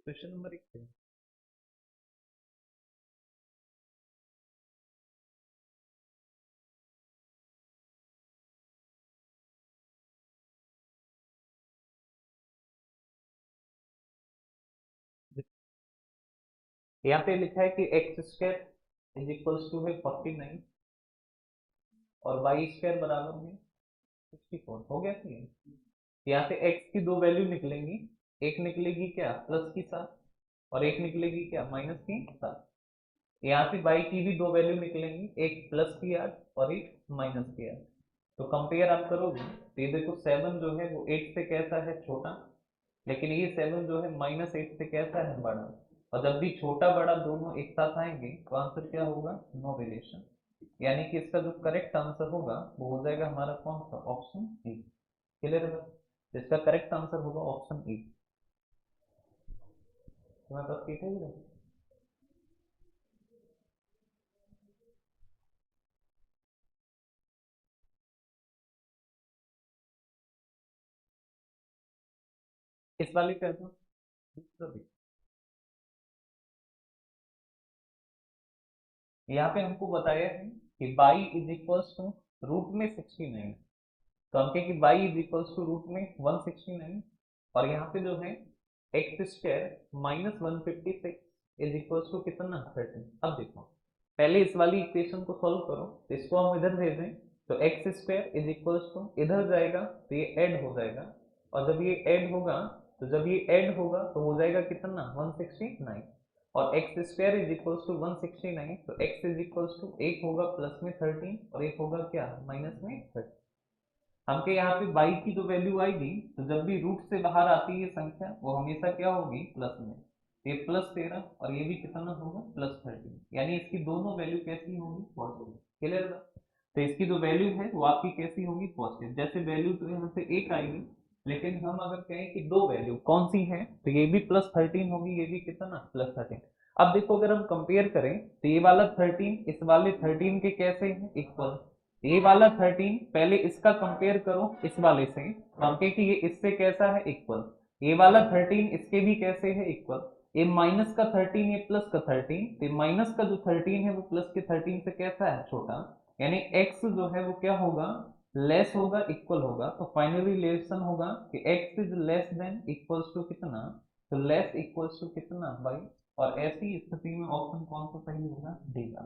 Question number 1 पे यहाँ पे लिखा है कि x square is equals to है 49 और वाई स्क्वायर बराबर है 64। हो गया क्लियर। यहाँ से एक्स की दो वैल्यू निकलेंगी, एक निकलेगी क्या प्लस की साथ और एक निकलेगी क्या माइनस की साथ। यहाँ से वाई की भी दो वैल्यू निकलेंगी, एक प्लस की 8 और एक माइनस की 8। तो कंपेयर आप करोगे तो ये देखो 7 जो है वो 8 से कैसा है छोटा, लेकिन ये 7 जो है -8 से कैसा है बड़ा। और जब भी छोटा बड़ा दोनों एक साथ आएंगे तो आंसर क्या होगा, नो रिलेशन। यानी कि इसका जो करेक्ट आंसर होगा वो हो जाएगा हमारा कौन सा, ऑप्शन ई। क्लियर है। इसका करेक्ट आंसर होगा ऑप्शन ई। तुम्हारे पास ठीक है ये? इस वाले कर दो। यहाँ पे हमको बताया है कि y is equals to root में 69। तो हम कहें कि y is equals to root में 169 और यहाँ पे जो है x square -156 is equals to कितना 13। अब देखो पहले इस वाली इक्वेशन को सॉल्व करो, तो इसको हम इधर भेजें तो x square is equals to इधर जाएगा तो ये ऐड हो जाएगा और जब ये ऐड होगा तो जब ये ऐड होगा तो हो जाएगा कितना 169 और x square is equals to 169। तो एक्स इज इक्वल्स टू एक होगा प्लस में 13 और एक होगा क्या माइनस में 13। हमके यहाँ पे y की जो वैल्यू आएगी तो जब भी रूट से बाहर आती है संख्या वो हमेशा क्या होगी प्लस में। ये +13 और ये भी कितना होगा +13, यानी इसकी दोनों वैल्यू कैसी होंगी पॉजिटिव। क्लियर है। तो इसकी जो वैल्यू है वो आपकी कैसी होगी पॉजिटिव। जैसे वैल्यू तो यहाँ से एक आएगी, लेकिन हम अगर कहें कि दो वैल्यू कौन सी है तो ये भी +13 होगी, ये भी कितना +13। अब देखो अगर हम कंपेयर करें तो ये वाला 13 इस वाले 13 के कैसे हैं इक्वल। ये वाला 13 पहले इसका कंपेयर करो इस वाले से, हम कहें कि ये इससे कैसा है इक्वल। ये वाला 13 इसके भी कैसे है इक्वल। ये माइनस का 13 ये प्लस का 13, तो माइनस का जो 13 है वो प्लस के 13 से कैसा है छोटा, यानी x जो है वो क्या होगा लेस होगा इक्वल होगा। तो फाइनली रिलेशन होगा कि x is less than equals to कितना, तो लेस इक्वल्स टू कितना बाई। और ऐसी स्थिति में ऑप्शन कौन सा सही होगा, डी का।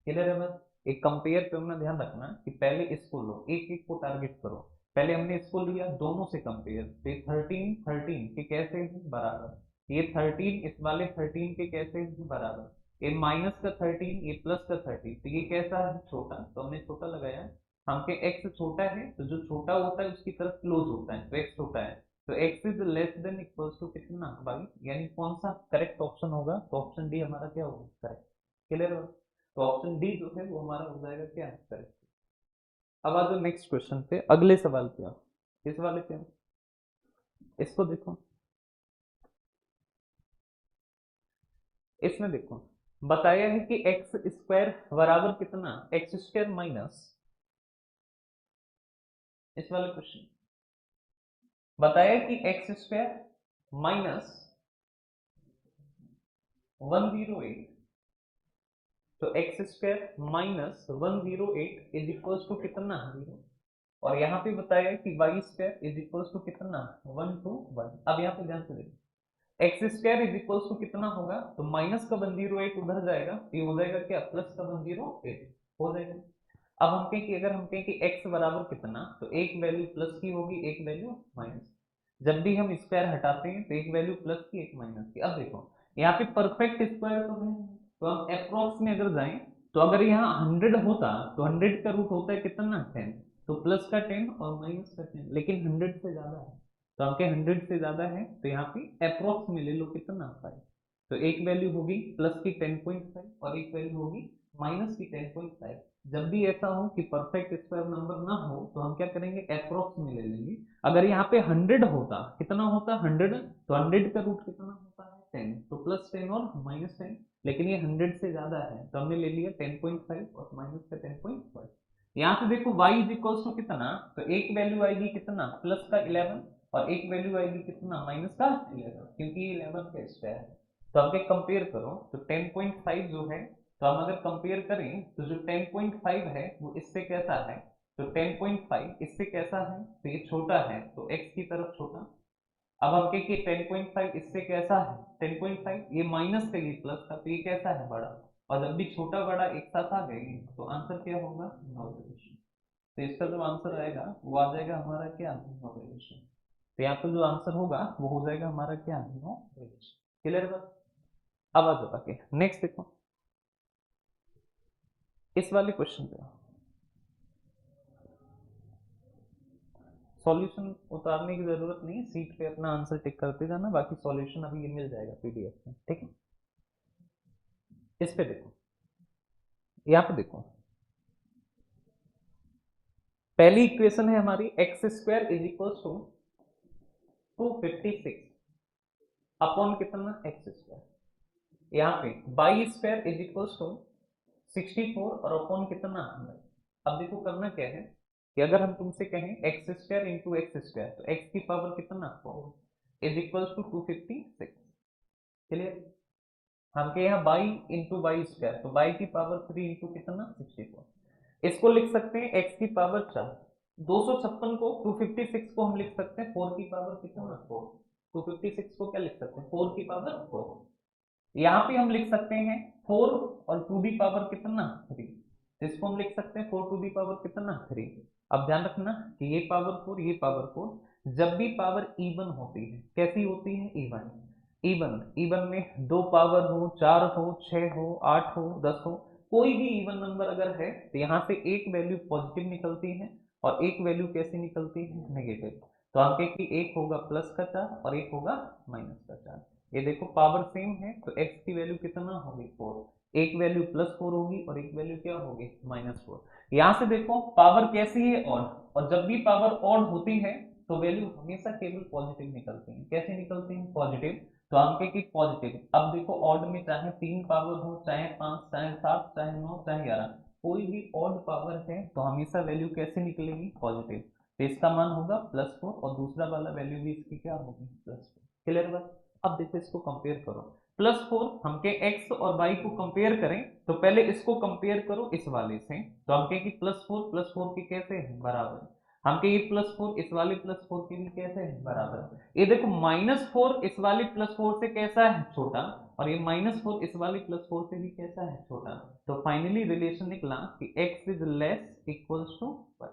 क्लियर है। बस एक कंपेयर पे अपना ध्यान रखना कि पहले इसको लो, एक एक को टारगेट करो। पहले हमने इसको लिया दोनों से कंपेयर, तो ये 13 13 के कैसे हैं बराबर, ये 13 इस वाले 13 के कैसे हैं बराबर, ये माइनस का 13 ये प्लस का 13, तो ये कैसा है छोटा, तो हमने छोटा लगाया। हमके एक्स छोटा है तो जो छोटा होता है उसकी तरफ क्लोज होता है, तो एक्स छोटा है तो x is less than equals to कितना बाई, यानी कौन सा करेक्ट ऑप्शन होगा, तो ऑप्शन डी हमारा क्या होगा करेक्ट। क्लियर हो। तो ऑप्शन डी जो है वो हमारा हो जाएगा क्या करेक्ट। अब आ जाओ नेक्स्ट क्वेश्चन पे, अगले सवाल पे आओ। किस वाले पे आओ? इसको देखो, इसमें देखो बताया है कि एक्स स्क्वायर बराबर कितना एक्स स्क्वायर माइनस, इस वाले क्वेश्चन बताया कि एक्स स्क्वायर माइनस 108, तो x square -108 is equals to कितना 0। और यहाँ पे बताया कि y square is equals to कितना 1 to 1। अब यहाँ पे ध्यान से देखो x square is equals to कितना होगा, तो माइनस का 108 उधर जाएगा तो ये हो जाएगा क्या प्लस का 108 हो जाएगा। अब हम कहें कि अगर हम कहें कि x बराबर कितना, तो एक वैल्यू प्लस की होगी एक वैल्यू माइनस। जब भी हम स्क्वायर हटाते हैं तो एक वैल्यू प्लस की एक माइनस की। अब देखो यहाँ पे परफेक्ट स्क्वायर तो है, तो हम अप्रोक्स में अगर जाएं तो अगर यहाँ 100 होता तो 100 का रूट होता है कितना 10, तो प्लस का 10 और माइनस का 10, लेकिन 100 से ज्यादा है तो हम कहें 100 से ज्यादा है तो यहाँ पे अप्रोक्स में ले लो कितना 5। तो एक वैल्यू होगी प्लस की 10.5 और एक वैल्यू होगी माइनस की 10.5। जब भी ऐसा हो कि परफेक्ट स्क्वायर नंबर ना हो तो हम क्या करेंगे अप्रोक्स में ले लेंगे। अगर यहाँ पे 100 होता, कितना होता 100, तो 100 का रूट कितना होता है 10, तो +10 और -10, लेकिन ये 100 से ज्यादा है तो हमने ले लिया 10.5 और माइनस का 10.5। यहाँ से देखो y इज इक्वल्स टू कितना, तो एक वैल्यू आएगी कितना प्लस का 11 और एक वैल्यू आएगी कितना माइनस का 11, क्योंकि ये 11 का स्क्वायर है। तो अब एक कंपेयर करो तो 10.5 जो है, तो हम अगर कंपेयर करें तो जो 10.5 है वो इससे कैसा है, तो 10.5 इससे कैसा है, तो ये छोटा है तो x की तरफ छोटा। अब हम कहें कि 10.5 इससे कैसा है, 10.5 ये माइनस का ये प्लस था तो ये कैसा है बड़ा, और जब भी छोटा बड़ा एक साथ आ गए तो आंसर क्या होगा, नो रिलेशन। तो इसका जो आंसर आएगा वो आ जाएगा हमारा क्या, नो रिलेशन। तो यहाँ पे जो आंसर होगा वो हो जाएगा हमारा क्या, नो रिलेशन। क्लियर बात। अब आ जाओ आगे नेक्स्ट देखो इस वाले क्वेश्चन पे सॉल्यूशन उतारने की जरूरत नहीं, सीट पे अपना आंसर टिक करते जाना, बाकी सॉल्यूशन अभी ये मिल जाएगा पीडीएफ में, ठीक है। इस पे देखो, यहाँ पे देखो पहली इक्वेशन है हमारी x square is equal to 256 upon कितना एक्स स्क्वायर, यहाँ पे y square is equal to 64 और अपॉन कितना 100। अब देखो करना क्या है कि अगर हम तुमसे कहें x square into x square तो एक्स की पावर कितना 4 इज इक्वल टू 256। क्लियर। हम के यहाँ बाई इंटू बाई स्क्वायर तो बाई की पावर 3 इंटू कितना 64। इसको लिख सकते हैं x की पावर 4, 256 को 256 को हम लिख सकते हैं 4 की पावर कितना 4, 256 को क्या लिख सकते हैं 4 की पावर 4। यहाँ पे हम लिख सकते हैं 4 और 2 दी पावर कितना 3, जिसको हम लिख सकते हैं 4 टू दी पावर कितना 3। अब ध्यान रखना कि ये पावर 4 ये पावर 4 जब भी पावर इवन होती है, कैसी होती है इवन, इवन इवन में 2 पावर हो 4 हो 6 हो 8 हो 10 हो, कोई भी इवन नंबर अगर है तो यहाँ से एक वैल्यू पॉजिटिव निकलती है और एक वैल्यू कैसी निकलती है नेगेटिव। तो हम कहें कि एक होगा प्लस का 4 और एक होगा माइनस का 4। ये देखो पावर सेम है तो x की वैल्यू कितना होगी 4, एक वैल्यू +4 होगी और एक वैल्यू क्या होगी -4। यहाँ से देखो पावर कैसी है ऑड, और जब भी पावर ऑड होती है तो वैल्यू हमेशा केवल पॉजिटिव निकलती है। कैसे निकलती है पॉजिटिव, तो हम कहें कि पॉजिटिव। अब देखो ऑड में चाहे 3 पावर हो चाहे 5 चाहे 7 चाहे 9 चाहे 11, कोई भी ऑड पावर है तो हमेशा वैल्यू कैसे निकलेगी पॉजिटिव। तो इसका मान होगा +4 और दूसरा वाला वैल्यू भी इसकी क्या होगी +4। क्लियर बात। अब देखो इसको कंपेयर करो, +4 हम के x और y को कंपेयर करें तो पहले इसको कंपेयर करो इस वाले से, तो हम कहें कि +4 के कैसे है बराबर, हम के ये +4 इस वाले +4 के भी कैसे है बराबर। ये देखो -4 इस वाले +4 से कैसा है छोटा, और ये -4 इस वाले +4 से भी कैसा है छोटा। तो फाइनली रिलेशन निकला कि x is less equals to y।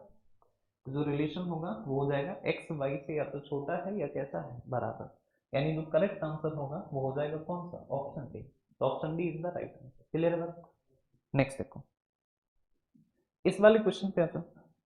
जो रिलेशन होगा वो हो जाएगा x y से या तो छोटा है या कैसा है बराबर, यानी जो करेक्ट आंसर होगा वो हो जाएगा कौन सा ऑप्शन डी। तो option D is the right answer. Clear है बात। नेक्स्ट देखो इस वाले क्वेश्चन पे आता।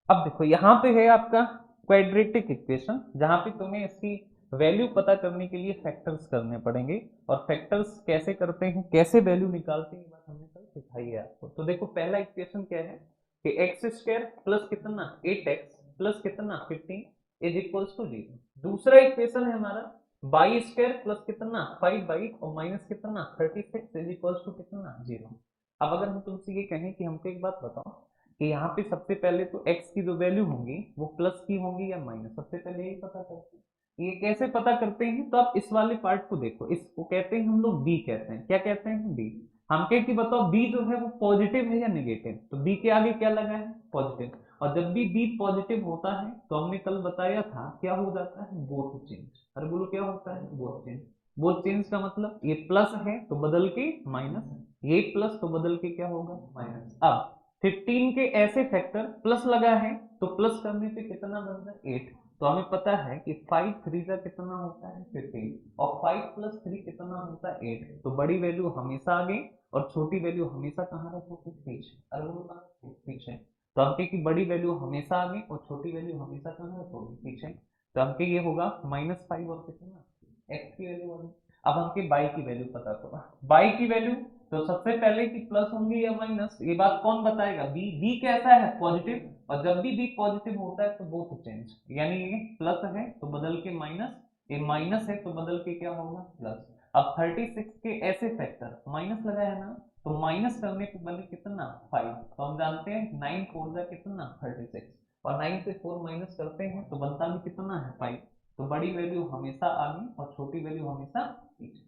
अब देखो यहाँ पे है आपका क्वाड्रेटिक इक्वेशन, जहाँ पे तुम्हें इसकी वैल्यू पता करने के लिए फैक्टर्स करने पड़ेंगे, और फैक्टर्स कैसे करते हैं कैसे वैल्यू निकालते हैं ये बात हमने कल सिखाई है आपको। तो देखो पहला इक्वेशन क्या है कि एक्स स्क्वायर प्लस कितना 8x प्लस कितना 15 इज इक्वल्स टू 0। दूसरा इक्वेशन है हमारा बाई स्क्वायर प्लस कितना 5y और माइनस कितना 36 इज इक्वल्स टू कितना 0। अब अगर हम तुमसे ये कहें कि हमको एक बात बताओ कि यहाँ पे सबसे पहले तो x की जो वैल्यू होंगी वो प्लस की होंगी या माइनस, सबसे पहले यही पता करते हैं। ये कैसे पता करते हैं, तो आप इस वाले पार्ट को देखो, इसको कहते हैं हम लोग b कहते हैं। क्या कहते हैं b। हम कह कि बताओ b जो है वो पॉजिटिव है या नेगेटिव, तो b के आगे क्या लगा है पॉजिटिव, और जब भी b पॉजिटिव होता है तो हमने कल बताया था क्या हो जाता है बोथ चेंज। अरे बोलो क्या होता है बोथ चेंज। बोथ चेंज का मतलब ये प्लस है तो बदल के माइनस, ये प्लस तो बदल के क्या होगा माइनस। अब 15 के ऐसे फैक्टर प्लस लगा है तो प्लस करने पे कितना बनता है 8। तो हमें पता है कि 5 3 का कितना होता है 15 और 5 + 3 कितना होता है 8। तो बड़ी वैल्यू हमेशा आगे और छोटी वैल्यू हमेशा कहाँ रखोगे पीछे। अरे वो पीछे। तो हम की बड़ी वैल्यू हमेशा आगे और छोटी वैल्यू हमेशा कहाँ रखोगे पीछे। तो हम ये होगा -5 और कितना x की वैल्यू होगी। अब हमके बाई की वैल्यू पता करो, बाई की वैल्यू तो सबसे पहले कि प्लस होंगी या माइनस ये बात कौन बताएगा बी कैसा है पॉजिटिव, और जब भी बी पॉजिटिव होता है तो बोथ चेंज, यानी ये प्लस है तो बदल के माइनस, ये माइनस है तो बदल के क्या होगा प्लस। अब 36 के ऐसे फैक्टर माइनस लगा है ना, तो माइनस करने पे बने कितना 5। तो हम जानते हैं 9 4 कितना 36, और 9 से 4 माइनस करते हैं तो बनता भी कितना है 5। तो बड़ी वैल्यू हमेशा आगे और छोटी वैल्यू हमेशा पीछे।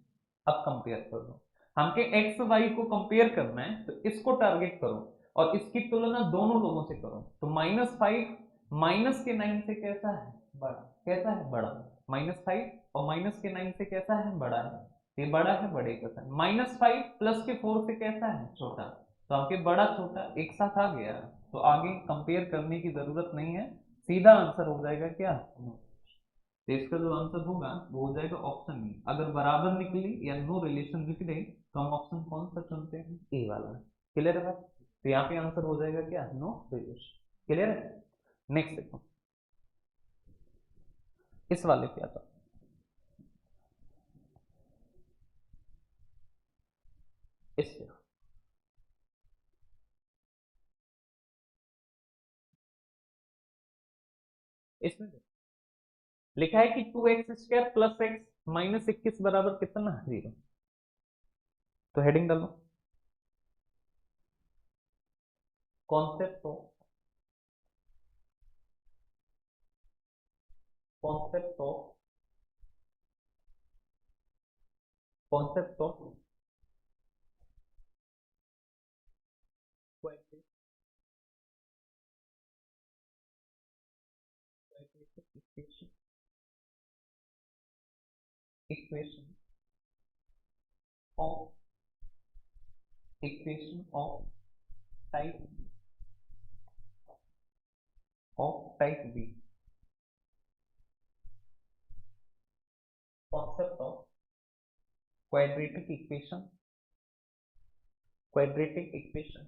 अब कंपेयर कर लो, हमके एक्स वाई को कंपेयर करना है तो इसको टारगेट करो और इसकी तुलना दोनों लोगों से करो। तो -5 माइनस के 9 से कैसा है, बड़ा। कैसा है, बड़ा। -5 और माइनस के 9 से कैसा है, बड़ा है। ये बड़ा है, बड़े का साइन। -5 प्लस के 4 से कैसा है, छोटा। तो आपके बड़ा छोटा एक साथ आ गया, तो आगे कंपेयर करने की जरूरत नहीं है, सीधा आंसर हो जाएगा क्या, तो इसका जो आंसर होगा वो हो जाएगा ऑप्शन ए। अगर बराबर निकली या नो रिलेशन निकले तो हम ऑप्शन कौन सा चुनते हैं, ए वाला। क्लियर है बात, तो यहाँ पे आंसर हो जाएगा क्या, नो रिलेशन। क्लियर है। नेक्स्ट देखो, इस वाले पे आता, इस पे इसमें लिखा है कि 2x² प्लस एक्स माइनस 21 बराबर कितना, 0। तो हेडिंग डालो, concept of concept of concept of equation of equation of type B, concept of quadratic equation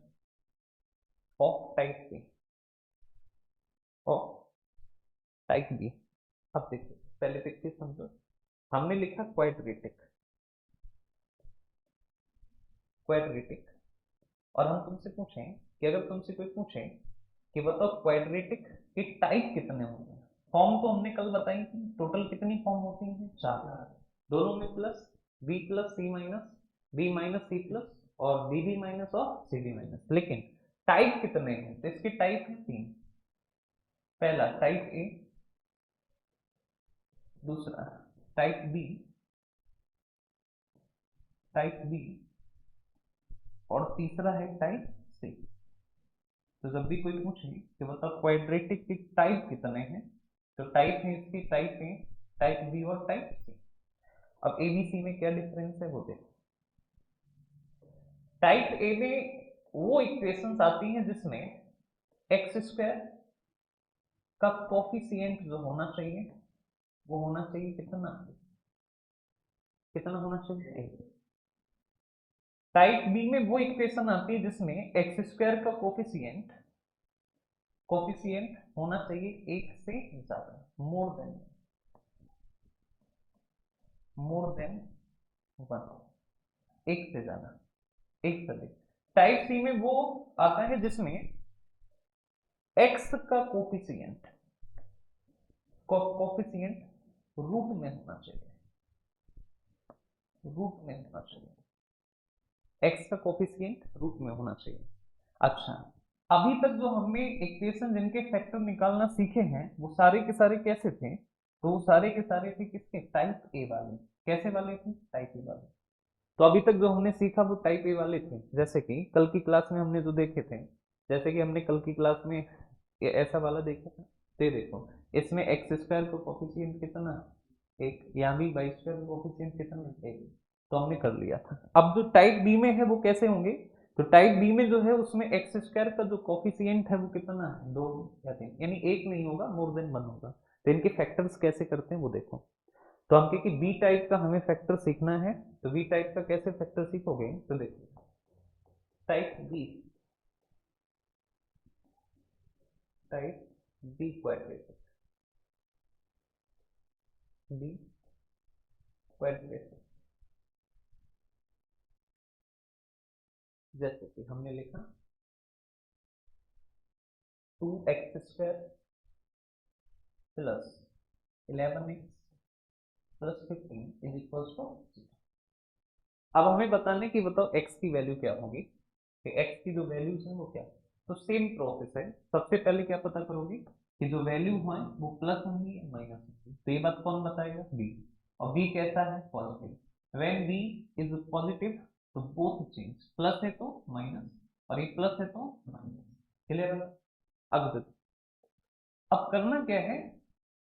of type B, of type B. अब देखो, पहले देखते समझो, हमने लिखा क्वाड्रेटिक, क्वाड्रेटिक, और हम तुमसे पूछें कि अगर तुमसे कोई पूछे कि बताओ क्वाड्रेटिक के टाइप कितने होंगे। फॉर्म तो हमने कल बताई थी, टोटल कितनी फॉर्म होती हैं, 4, दोनों में plus, B plus C minus, B minus C plus, और बी बी माइनस और सी डी माइनस। लेकिन टाइप कितने हैं, तो इसके टाइप है 3। पहला टाइप ए, दूसरा टाइप बी, और तीसरा है टाइप सी। तो जब भी कोई पूछे कि बताओ क्वाड्रेटिक के टाइप कितने हैं, तो टाइप है इसकी, टाइप ए, टाइप बी और टाइप सी। अब एबीसी में क्या डिफरेंस है वो देखो। टाइप ए में वो इक्वेशंस आती हैं जिसमें x² का कोफिशिएंट जो होना चाहिए वो होना चाहिए कितना, कितना होना चाहिए, 1। टाइप बी में वो इक्वेशन आती है जिसमें x² का कोफिशिएंट होना चाहिए 1 से ज्यादा, मोर देन 1, 1 से ज्यादा, 1 से अधिक। टाइप सी में वो आता है जिसमें x का कोफिशिएंट रूट में होना चाहिए, रूट में होना चाहिए, x का कोफिशिएंट रूट में होना चाहिए। अच्छा, अभी तक जो हमने इक्वेशन जिनके फैक्टर निकालना सीखे हैं वो सारे के सारे कैसे थे, तो वो सारे के सारे थे किसके, टाइप ए वाले। कैसे वाले थे, टाइप ए वाले। तो अभी तक जो हमने सीखा वो टाइप ए वाले थे, जैसे कि कल की क्लास में हमने जो देखे थे, जैसे कि हमने कल की क्लास में ये ऐसा वाला देखा था। तो देखो, इसमें x² का कोफिशिएंट कितना, 1, यहाँ भी y² का कोफिशिएंट कितना, 1। तो हमने कर लिया था। अब जो टाइप बी में है वो कैसे होंगे, तो टाइप बी में जो है उसमें x² का जो कोफिशिएंट है वो कितना है, 2 या 3, यानी 1 नहीं होगा, मोर देन 1 होगा। तो इनके फैक्टर्स कैसे करते हैं वो देखो। तो हम कहें कि बी टाइप का हमें फैक्टर सीखना है, तो बी टाइप का कैसे फैक्टर सीखोगे, तो देखो, type B, type B quadratic, B quadratic, जैसे कि हमने लिखा 2x² plus 11x plus 15 is equal to 0। अब हमें बताने की बताओ x की वैल्यू क्या होगी, कि x की जो वैल्यूज है वो क्या। तो सेम प्रोसेस है, सबसे पहले क्या पता करोगे, कि जो वैल्यू है वो प्लस होंगी या माइनस होंगी। तो ये बात कौन बताएगा? बी। और बी कैसा है? Positive. When B is positive तो बोथ चेंज, प्लस है तो माइनस और ये प्लस है तो माइनस। क्लियर है? अब देखो, अब करना क्या है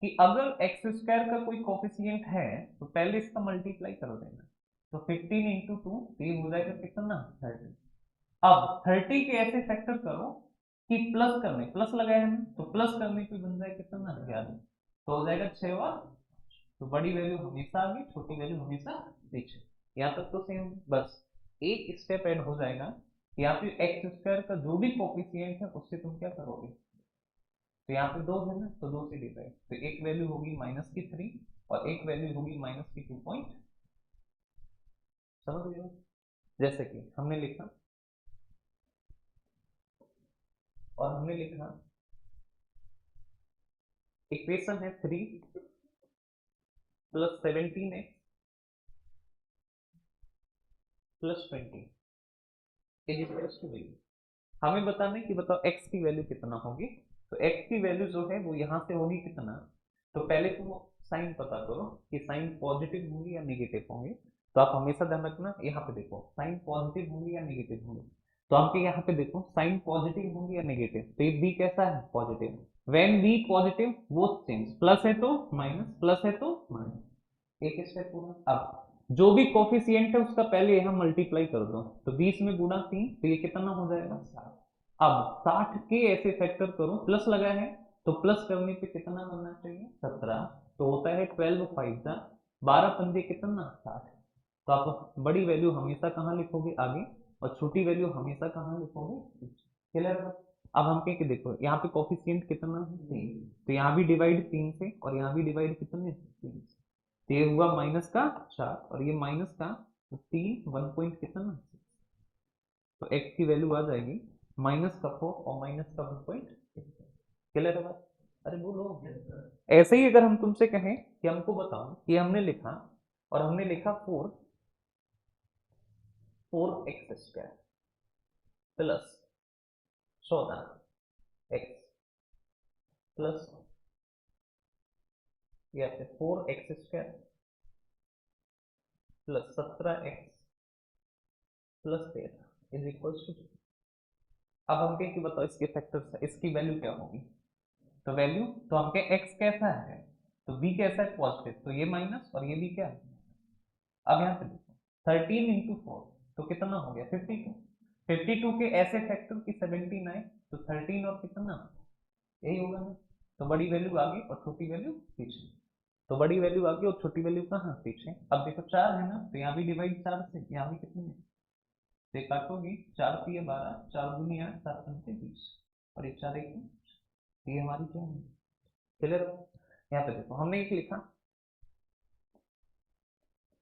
कि अगर एक्स स्क्वायर का कोई कोफिशिएंट है तो पहले इसका मल्टीप्लाई कर देना। तो 15 इंटू टू ये हो जाएगा कितना? 30। अब 30 के ऐसे फैक्टर करो कि प्लस करने, प्लस लगाया है ना, तो प्लस करने पे बन जाए कितना? 11। तो हो जाएगा 6 और, तो बड़ी वैल्यू हमेशा आगे, छोटी वैल्यू हमेशा पीछे। यहाँ तक तो सेम, बस एक स्टेप ऐड हो जाएगा कि यहाँ पे एक्स स्क्वायर का जो भी कोफिशिएंट है उससे तुम क्या करोगे, तो यहाँ पे 2 है ना, तो 2 से डिवाइड, तो एक वैल्यू होगी -3 और एक वैल्यू होगी -2 पॉइंट। समझ गए? जैसे कि हमने लिखा, और हमने लिखा इक्वेशन है 3 + 17x + 20 इज इक्वल्स टू 0। हमें बताना है कि बताओ x की वैल्यू कितना होगी। तो x की वैल्यू जो है वो यहाँ से होगी कितना, तो पहले तुम साइन पता करो कि साइन पॉजिटिव होंगे या नेगेटिव होंगे। तो आप हमेशा ध्यान रखना, यहाँ पे देखो साइन पॉजिटिव होंगे या नेगेटिव होंगे। तो आपके यहाँ पे देखो साइन पॉजिटिव होंगे या नेगेटिव, तो ये b कैसा है? पॉजिटिव। व्हेन b पॉजिटिव वो चेंज, प्लस है तो माइनस, प्लस है तो माइनस। एक स्टेप पूरा। अब जो भी कोफिशिएंट है उसका पहले यहाँ मल्टीप्लाई कर दो, तो 20 में गुणा 3, तो ये कितना हो जाएगा? 60। अब 60 के ऐसे फैक्टर करो, प्लस लगा है तो प्लस करने पे कितना बनना चाहिए? 17। तो होता है 12 5 जा 12 पंजे कितना? 60। तो आप बड़ी वैल्यू हमेशा कहाँ लिखोगे? आगे। और छोटी वैल्यू हमेशा कहाँ लिखोगे? पीछे। क्लियर? अब हम कहें कि देखो यहाँ पे कोफिशिएंट कितना है? 3। तो यहाँ भी डिवाइड 3 से और यहाँ भी डिवाइड कितने से? 3 से। तो ये हुआ माइनस का 4 और ये माइनस का 3, 1 पॉइंट कितना? तो x की वैल्यू आ जाएगी -4 और -1.6। क्लियर है बात? अरे बोलो। ऐसे ही अगर हम तुमसे कहें कि हमको बताओ कि हमने लिखा, और हमने लिखा 4x² प्लस 14x प्लस, या फिर 4x² plus 17x plus 13 is equal to. अब हम कहें कि बताओ इसके फैक्टर्स, इसकी वैल्यू क्या होगी। तो वैल्यू, तो हम कहें x कैसा है, तो b कैसा है? पॉजिटिव, तो ये माइनस और ये भी क्या है? अब यहाँ पे देखो 13 इंटू 4 तो कितना हो गया? 52। 52 के ऐसे फैक्टर की 79, तो 13 और कितना, यही होगा ना। तो बड़ी वैल्यू आगे और छोटी वैल्यू पीछे। तो बड़ी वैल्यू आगे और छोटी वैल्यू कहाँ? पीछे। अब देखो 4 है ना, तो यहाँ भी डिवाइड 4 से, यहाँ भी कितने है? तो काटोगी 4 3 12, 4 दूनी 8, 7 पंचे 20 और एक 4 1, ये हमारी क्या है? क्लियर हो? यहाँ पे देखो हमने एक लिखा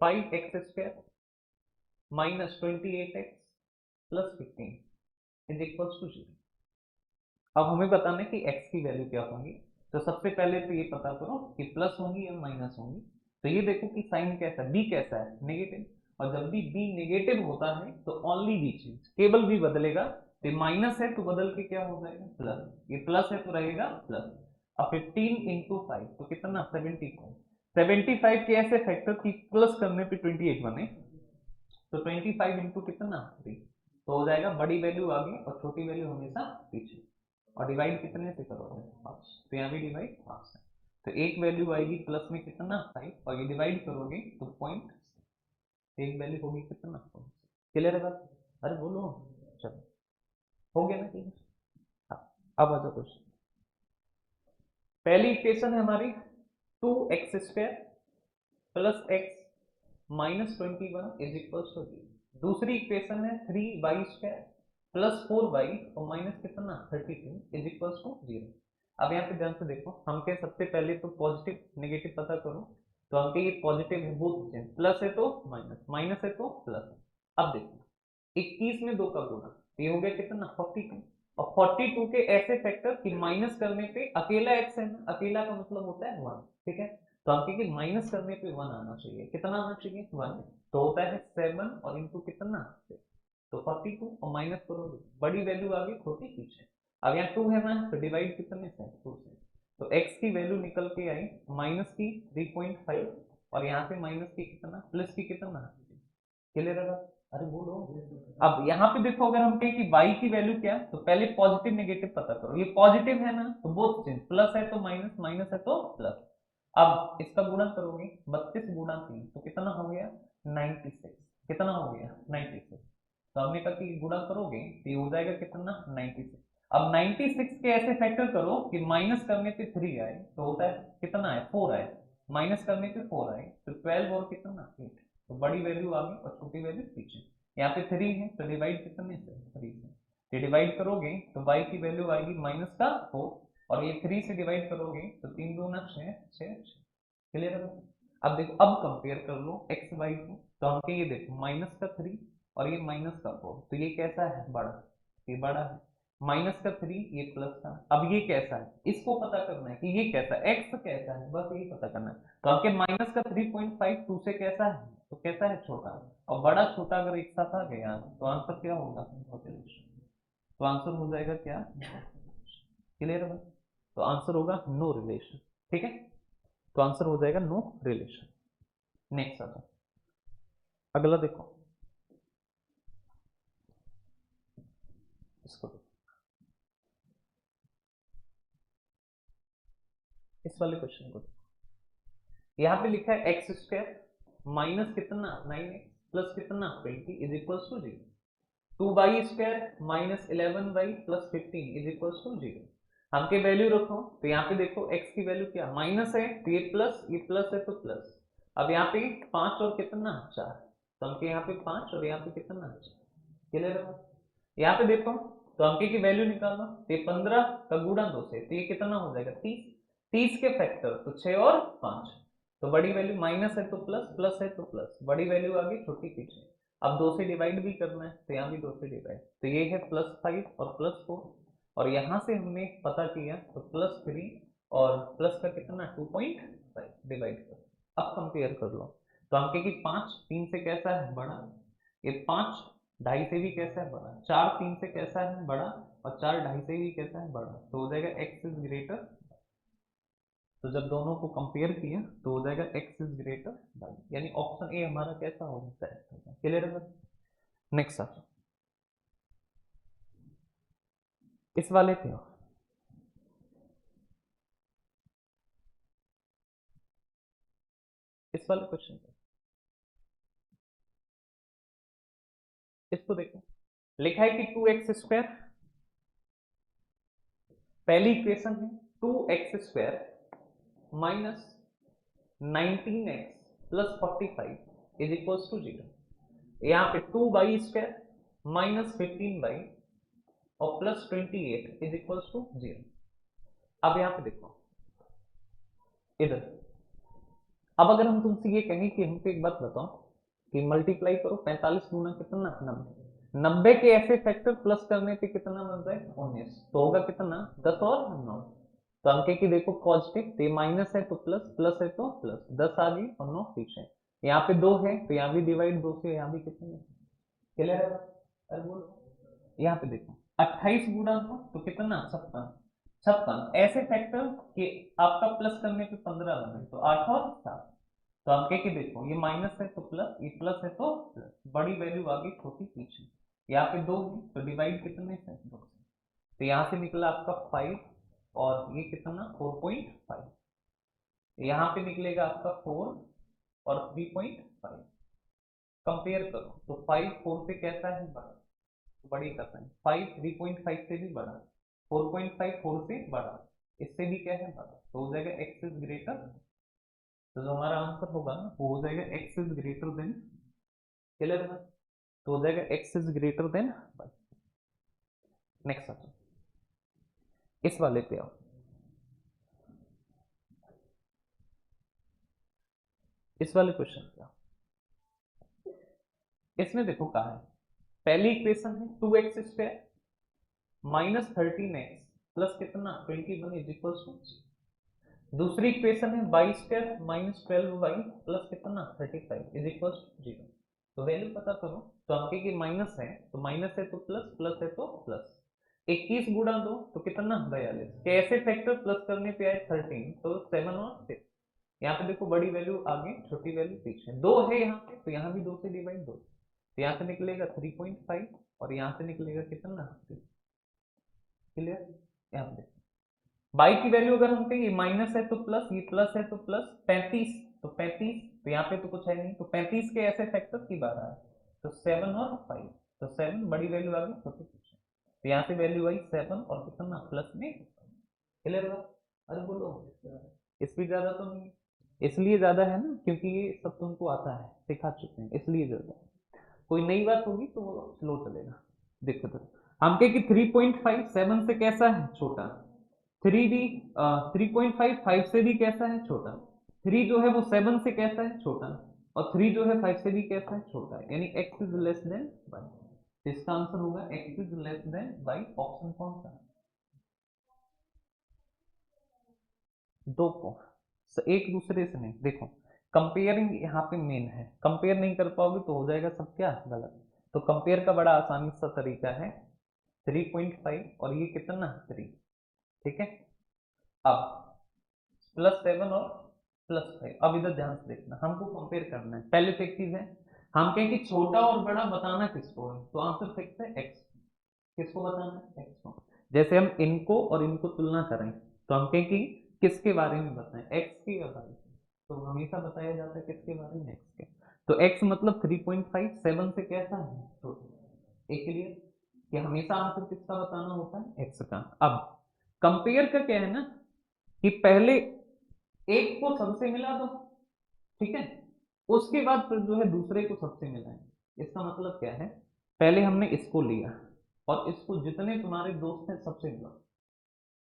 5x² -28x plus 15 is equals to 0। अब हमें बताना है कि x की वैल्यू क्या होंगी। तो सबसे पहले तो ये पता करो कि प्लस होंगी या माइनस होंगी। तो ये देखो कि साइन कैसा है, b कैसा है? नेगेटिव। और जब भी b नेगेटिव होता है तो ओनली b चेंज, केवल b बदलेगा। तो माइनस है तो बदल के क्या हो जाएगा? प्लस। ये प्लस है तो रहेगा प्लस। अब 15 इंटू 5 तो कितना? 75। 75 के ऐसे फैक्टर की प्लस करने पे 28 बने, तो 25 इंटू कितना? 3। तो हो जाएगा बड़ी वैल्यू आगे और छोटी वैल्यू हमेशा पीछे। और डिवाइड कितने से करोगे? 5। तो यहाँ भी डिवाइड 5 से। तो एक वैल्यू आएगी प्लस में कितना? 5, और ये डिवाइड करोगे तो पॉइंट, एक वैल्यू होगी कितना? क्लियर है बात? अरे बोलो। चलो हो गया ना क्लियर? हाँ। अब आ जाओ क्वेश्चन। पहली इक्वेशन है हमारी 2x² plus x -21 is equal to 0। दूसरी इक्वेशन है 3y² प्लस 4y और माइनस कितना? 32 इज इक्वल टू 0। अब यहाँ पे ध्यान से देखो, हम क्या सबसे पहले तो पॉजिटिव नेगेटिव पता करो। तो हम ये पॉजिटिव है वो प्लस है तो माइनस, माइनस है तो प्लस। अब देखो 21 में 2 का गुणा, ये हो गया कितना? 42। और 42 के ऐसे फैक्टर कि माइनस करने पे अकेला एक्स है ना, अकेला का मतलब होता है 1। ठीक है, तो हम कहेंगे माइनस करने पे 1 आना चाहिए। कितना आना चाहिए? 1। तो होता है 7 और इंटू कितना? 6। तो 42 और माइनस करोगे, बड़ी वैल्यू आ गई, छोटी पीछे। अब यहाँ 2 है ना, तो डिवाइड कितने से? 2 से। तो x की वैल्यू निकल के आई माइनस की 3.5 और यहाँ पे माइनस की कितना प्लस की कितना। क्लियर है? अरे बोलो। अब यहाँ पे देखो अगर हम कहें कि y की वैल्यू क्या है तो पहले पॉजिटिव नेगेटिव पता करो। ये पॉजिटिव है ना तो बोथ चेंज, प्लस है तो माइनस, माइनस है तो प्लस। अब इसका गुणा करोगे 32 गुणा 3 तो कितना हो गया 96। कितना हो गया 96। तो हमने कहा कि गुणा करोगे तो ये हो जाएगा कितना 96। अब 96 के ऐसे फैक्टर करो कि माइनस करने पे 3 आए तो होता है कितना है 4 आए, माइनस करने पे 4 आए तो 12 और कितना 8। तो बड़ी वैल्यू आ गई और छोटी वैल्यू पीछे। यहाँ पे 3 है तो डिवाइड कितने से 3 से डिवाइड करोगे तो y की वैल्यू आएगी माइनस का 4 और ये 3 से डिवाइड करोगे तो 3 दूना 6 6। क्लियर है? अब देखो अब कंपेयर कर लो एक्स वाई को। तो हम ये देखो माइनस का 3 और ये माइनस का 4 तो ये कैसा है बड़ा, ये बड़ा है। माइनस का 3 ये प्लस का। अब ये कैसा है इसको पता करना है कि ये कैसा है एक्स कैसा है, बस यही पता करना है। तो आपके माइनस का 3.5 2 से कैसा है तो कैसा है छोटा, और बड़ा छोटा अगर एक साथ आ गया तो आंसर क्या होगा तो आंसर हो जाएगा क्या। क्लियर है? तो आंसर होगा नो रिलेशन। ठीक है, तो आंसर हो जाएगा नो रिलेशन। नेक्स्ट आता अगला देखो, इसको देखो, इस वाले क्वेश्चन को देखो। यहाँ पे लिखा है एक्स स्क्वायर माइनस कितना 9x प्लस कितना 20 is equal to 0। 2y square minus 11y plus 15 is equal to 0। हमके वैल्यू रखो तो यहाँ पे देखो x की वैल्यू क्या माइनस है तो ये प्लस है तो प्लस। अब यहाँ पे 5 और कितना 4 तो हमके यहाँ पे 5 और यहाँ पे कितना 4। क्लियर है? यहाँ पे देखो तो अंके की वैल्यू निकालो तो ये 15 का गुणा 2 से तो ये कितना हो जाएगा 30। 30 के फैक्टर तो 6 और 5। तो बड़ी वैल्यू माइनस है तो प्लस, प्लस है तो प्लस, बड़ी वैल्यू आ गई छोटी पीछे। अब 2 से डिवाइड भी करना है तो यहाँ भी 2 से डिवाइड तो ये है +5 और +4 और यहाँ से हमने पता किया तो +3 और प्लस का कितना 2.5 डिवाइड कर। अब कंपेयर कर लो तो अंके की 5 3 से कैसा है बड़ा, ये 5 ढाई से भी कैसा है बड़ा, 4 3 से कैसा है बड़ा और 4 ढाई से भी कैसा है बड़ा। तो हो जाएगा x इज ग्रेटर। तो जब दोनों को कंपेयर किया तो हो जाएगा x इज ग्रेटर बाई, यानी ऑप्शन ए हमारा कैसा होगा करेक्ट होगा। क्लियर है? नेक्स्ट आता इस वाले पे इस वाले क्वेश्चन पे इसको देखो लिखा है कि 2x स्क्वायर, पहली इक्वेशन है 2x square minus 19x plus 45 is equal to 0। यहाँ पे 2y स्क्वायर माइनस 15y और प्लस 28 इज इक्वल टू 0। अब यहाँ पे देखो इधर, अब अगर हम तुमसे ये कहें कि हमको एक बात बताओ कि मल्टीप्लाई करो 45 गुना कितना 90, 90 के ऐसे फैक्टर प्लस करने पे कितना बन जाए 19 तो होगा कितना 10 और 9। तो अंके की देखो पॉजिटिव तो ये माइनस है तो प्लस, प्लस है तो प्लस, 10 आगे और 9 पीछे। यहाँ पे 2 है तो यहाँ भी डिवाइड 2 से, यहाँ भी कितने। क्लियर है? अरे बोलो। यहाँ पे देखो 28 गुणा 2 तो कितना 56, 56 ऐसे फैक्टर कि आपका प्लस करने पे 15 बने तो 8 और 7। तो आप क्या कि देखो ये माइनस है तो प्लस, ये प्लस है तो प्लस, बड़ी वैल्यू आ गई छोटी पीछे। यहाँ पे 2 है तो डिवाइड कितने से 2 से। तो यहाँ से निकला आपका 5 और ये कितना 4.5। यहाँ पे निकलेगा आपका 4 और 3.5। कंपेयर करो तो 5 4 से कैसा है बड़ा, तो बड़ी करता है 5 3.5 से भी बड़ा, 4.5 4 से बड़ा, इससे भी क्या है बड़ा। तो हो जाएगा x इज ग्रेटर। तो जो हमारा आंसर होगा वो हो जाएगा x is greater than. Clear है? तो हो जाएगा x is greater than y। Next आता इस वाले पे आओ, इस वाले क्वेश्चन पे आओ। इसमें देखो कहा है पहली इक्वेशन है 2x square minus 13x plus कितना 21 इज इक्वल टू। दूसरी इक्वेशन है y square minus 12y plus कितना 35 इज इक्वल टू 0। तो वैल्यू पता करो तो आपके की माइनस है तो प्लस, प्लस है तो प्लस, 21 गुणा 2 तो कितना 42, कैसे फैक्टर प्लस करने पे आए 13, तो 7 और 6। यहाँ पे देखो बड़ी वैल्यू आगे छोटी वैल्यू पीछे, 2 है यहाँ पे तो यहाँ भी 2 से डिवाइड 2, तो यहाँ से निकलेगा 3.5 और यहाँ से निकलेगा कितना 3। क्लियर। यहाँ पे बाई की वैल्यू अगर हम कहें ये माइनस है तो प्लस, ये प्लस है तो प्लस, 35 तो 35, तो यहाँ पे तो कुछ है नहीं, तो 35 के ऐसे फैक्टर की बार आए तो 7 और 5, तो 7 बड़ी वैल्यू आ गई छोटी पीछे, तो यहाँ से वैल्यू आई 7 और कितना प्लस में। क्लियर हुआ। अरे बोलो इससे ज्यादा तो नहीं है, इसलिए ज्यादा है ना क्योंकि ये सब तुमको आता है, सिखा चुके हैं, इसलिए ज्यादा। कोई नई बात होगी तो स्लो चलेगा। देखो तो हम कहे कि 3.5 7 से कैसा है छोटा, 3 भी 3.5 5 से भी कैसा है छोटा, 3 जो है वो 7 से कैसा है छोटा, और 3 जो है 5 से भी कैसा है छोटा है, यानी x is less then y। इसका आंसर होगा x is less then y। Option कौन सा, दो को एक दूसरे से नहीं, देखो कंपेयरिंग यहाँ पे मेन है, कंपेयर नहीं कर पाओगे तो हो जाएगा सब क्या गलत। तो कंपेयर का बड़ा आसानी सा तरीका है 3.5 और ये कितना 3, ठीक है। अब +7 और +5, अब इधर ध्यान से देखना, हमको कंपेयर करना है। पहले तो एक चीज है, हम कहें कि छोटा और बड़ा बताना किसको है, तो आंसर फिक्स है x। किसको बताना है, x को। जैसे हम इनको और इनको तुलना करें तो हम कहें कि किसके बारे में बताएं, x के बारे में, तो हमेशा बताया जाता है किसके बारे में, x के। तो x मतलब 3.5 7 से कैसा है छोटा, एक लिए कि हमेशा आंसर किसका बताना होता है, x का। अब कंपेयर का क्या है ना कि पहले एक को सबसे मिला दो, ठीक है, उसके बाद फिर जो है दूसरे को सबसे मिलाएं। इसका मतलब क्या है, पहले हमने इसको लिया और इसको जितने तुम्हारे दोस्त हैं सबसे मिलाओ,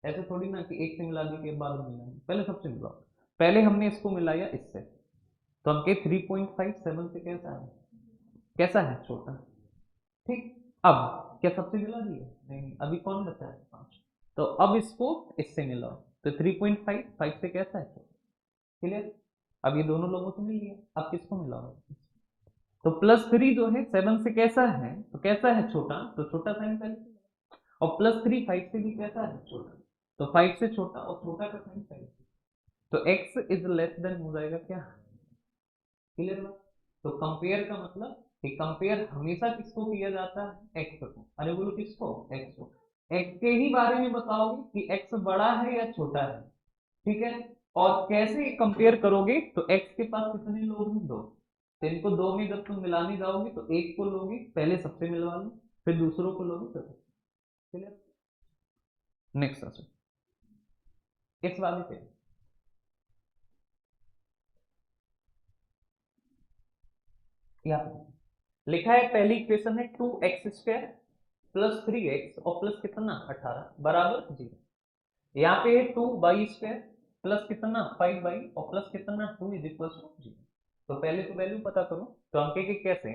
ऐसे थोड़ी ना कि एक से मिला दी के बाद मिलाएंगे, पहले सबसे मिलाओ। पहले हमने इसको मिलाया इससे, तो हम कहे 3.5 7 से कैसा है छोटा, ठीक। अब क्या सबसे मिला दिए, नहीं, अभी कौन बचा है 5, तो अब इसको इससे मिलाओ, तो 3.5 5 से कैसा है छोटा। क्लियर। अब ये दोनों लोगों से मिल लिया, अब किसको मिलाओ, तो +3 जो है 7 से कैसा है, तो कैसा है छोटा, तो छोटा साइन पहले, और +3 5 से भी कैसा है छोटा, तो 5 से छोटा और छोटा का साइन पहले, तो x इज लेस देन हो जाएगा क्या। क्लियर बात। तो कंपेयर का मतलब कि कंपेयर हमेशा किसको किया जाता है, x को। अरे बोलो किसको, x को। x के ही बारे में बताओगे कि x बड़ा है या छोटा है, ठीक है। और कैसे कंपेयर करोगे, तो x के पास कितने लोग हैं, दो, तो इनको दो में जब तुम मिलाने जाओगे तो एक को लोगे पहले सबसे मिलवा लो, फिर दूसरों को लोगे फिर। क्लियर। नेक्स्ट क्वेश्चन इस वाले पे, यहाँ पे लिखा है पहली इक्वेशन है 2x² + 3x और प्लस कितना 18 बराबर 0। यहाँ पे है 2y² प्लस कितना 5y और प्लस कितना 2 इज इक्वल टू 0। तो पहले तो वैल्यू पता करो, तो हम कहेंगे कैसे,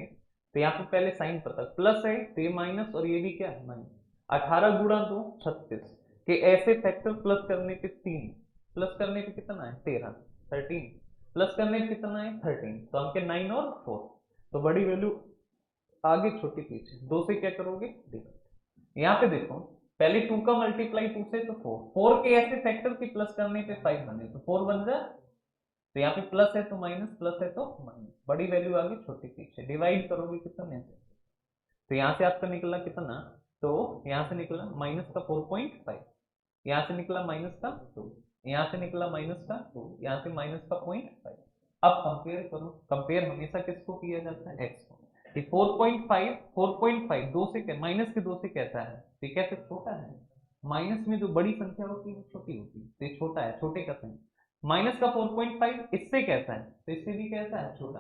तो यहाँ पे पहले साइन पता, प्लस है तो ये माइनस और ये भी क्या है माइनस, 18 गुणा 2 36 के ऐसे फैक्टर प्लस करने पे 3, प्लस करने पे कितना है 13 13, प्लस करने पे कितना है 13, तो हम के 9 और 4, तो बड़ी वैल्यू आगे छोटी पीछे, दो से क्या करोगे डिवाइड। यहाँ पे देखो पहले 2 का मल्टीप्लाई 2 से तो 4, 4 के ऐसे फैक्टर की प्लस करने पे 5 बने, तो 4 बन जाए, तो यहाँ पे प्लस है तो माइनस, प्लस है तो माइनस, बड़ी वैल्यू आ गई छोटी पीछे, डिवाइड करोगे कितने से, तो यहाँ से आपका निकला कितना, तो यहाँ से निकला माइनस का 4.5, यहाँ से निकला माइनस का 2, यहाँ से निकला माइनस का 2, यहाँ से माइनस का 0.5। अब कंपेयर करो, कंपेयर हमेशा किसको किया जाता है, एक्स को। ये 4.5 दो से क्या माइनस के 2 से कैसा है, तो कैसे छोटा है, माइनस में जो बड़ी संख्या होती है वो छोटी होती है, तो ये छोटा है, छोटे का साइन। माइनस का 4.5 इससे कैसा है, तो इससे भी कैसा है छोटा,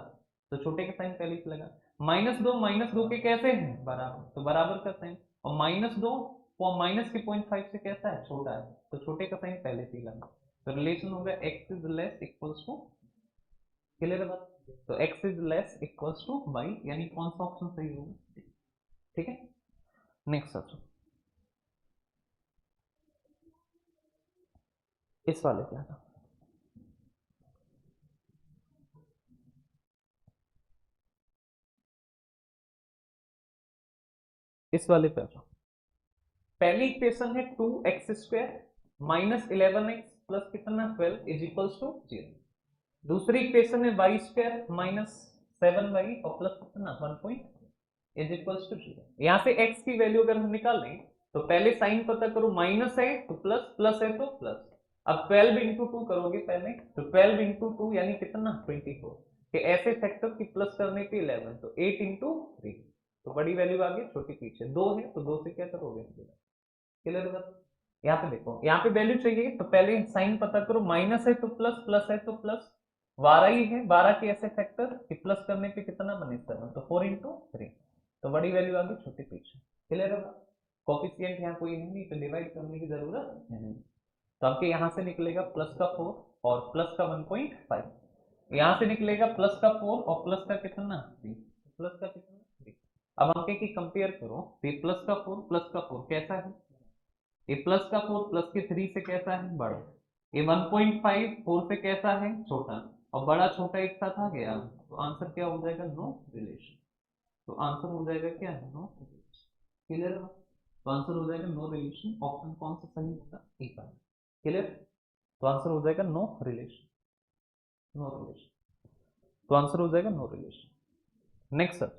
तो छोटे का साइन पहले से लगा। -2 के कैसे हैं बराबर, तो बराबर का साइन, और -2 और माइनस के 0.5 से कैसा है छोटा है, तो छोटे का साइन पहले से ही लगा, तो रिलेशन होगा x is less equals to. Clear है बात, तो x is less equals to y, यानी कौन सा ऑप्शन सही होगा, ठीक है। नेक्स्ट ऑप्शन इस वाले पे आता, इस वाले पे आ जाओ। पहली इक्वेशन है 2x² माइनस 11x प्लस कितना 12 इज इक्वल्स टू 0। दूसरी इक्वेशन है y² माइनस 7y और प्लस कितना 1 इज इक्वल्स टू 0। यहाँ से x की वैल्यू अगर हम निकालें तो पहले साइन पता करो, माइनस है तो प्लस, प्लस है तो प्लस। अब 12 इंटू 2 करोगे पहले, तो 12 इंटू 2 यानी कितना 24 के ऐसे फैक्टर की प्लस करने पे 11, तो 8 इंटू 3, तो बड़ी वैल्यू आ गई, छोटी पीछे 2 है तो 2 से क्या करोगे, क्लियर होगा। यहाँ पे देखो, यहाँ पे वैल्यू चाहिए तो पहले साइन पता करो, माइनस है तो प्लस, प्लस है तो प्लस, 12 ही है, 12 के ऐसे फैक्टर कि प्लस करने पे कितना बने 7, तो 4 इंटू 3, तो बड़ी वैल्यू आ गई, छोटी पीछे, क्लियर होगा। कोफिशिएंट यहाँ कोई नहीं तो डिवाइड करने की जरूरत है नहीं, तो आपके यहाँ से निकलेगा प्लस का 4 और प्लस का 1.5, यहाँ से निकलेगा प्लस का 4 और प्लस का कितना 3, प्लस का कितना 3। अब अंके की कंपेयर करो, तो ये प्लस का 4 प्लस का 4 कैसा है, ये प्लस का 4 प्लस के 3 से कैसा है, बड़ा। ये 1.5 4 से कैसा है, छोटा, और बड़ा छोटा एक साथ आ गया, तो आंसर क्या हो जाएगा, नो रिलेशन। तो आंसर हो जाएगा क्या, नो रिलेशन, क्लियर है। तो आंसर हो जाएगा नो रिलेशन, ऑप्शन कौन सा सही होगा, ए का, क्लियर। तो आंसर हो जाएगा नो रिलेशन, नो रिलेशन, तो आंसर हो जाएगा नो रिलेशन। नेक्स्ट सर,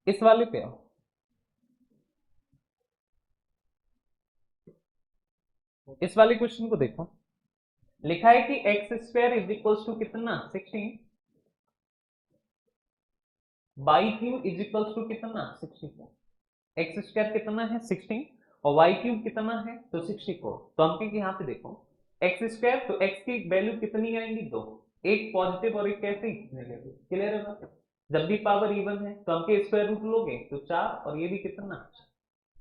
इस वाले पे आओ, इस वाले क्वेश्चन को देखो, लिखा है कि x² इज इक्वल्स टू कितना 16, y cube is equals to कितना 64, x² कितना है 16 और y क्यूब कितना है तो 64। तो हम यहाँ पे देखो x², तो x की वैल्यू कितनी आएंगी, 2, एक पॉजिटिव और एक कैसी नेगेटिव, क्लियर है ना। जब भी पावर इवन है तो हम स्क्वायर रूट लोगे तो 4 और ये भी कितना,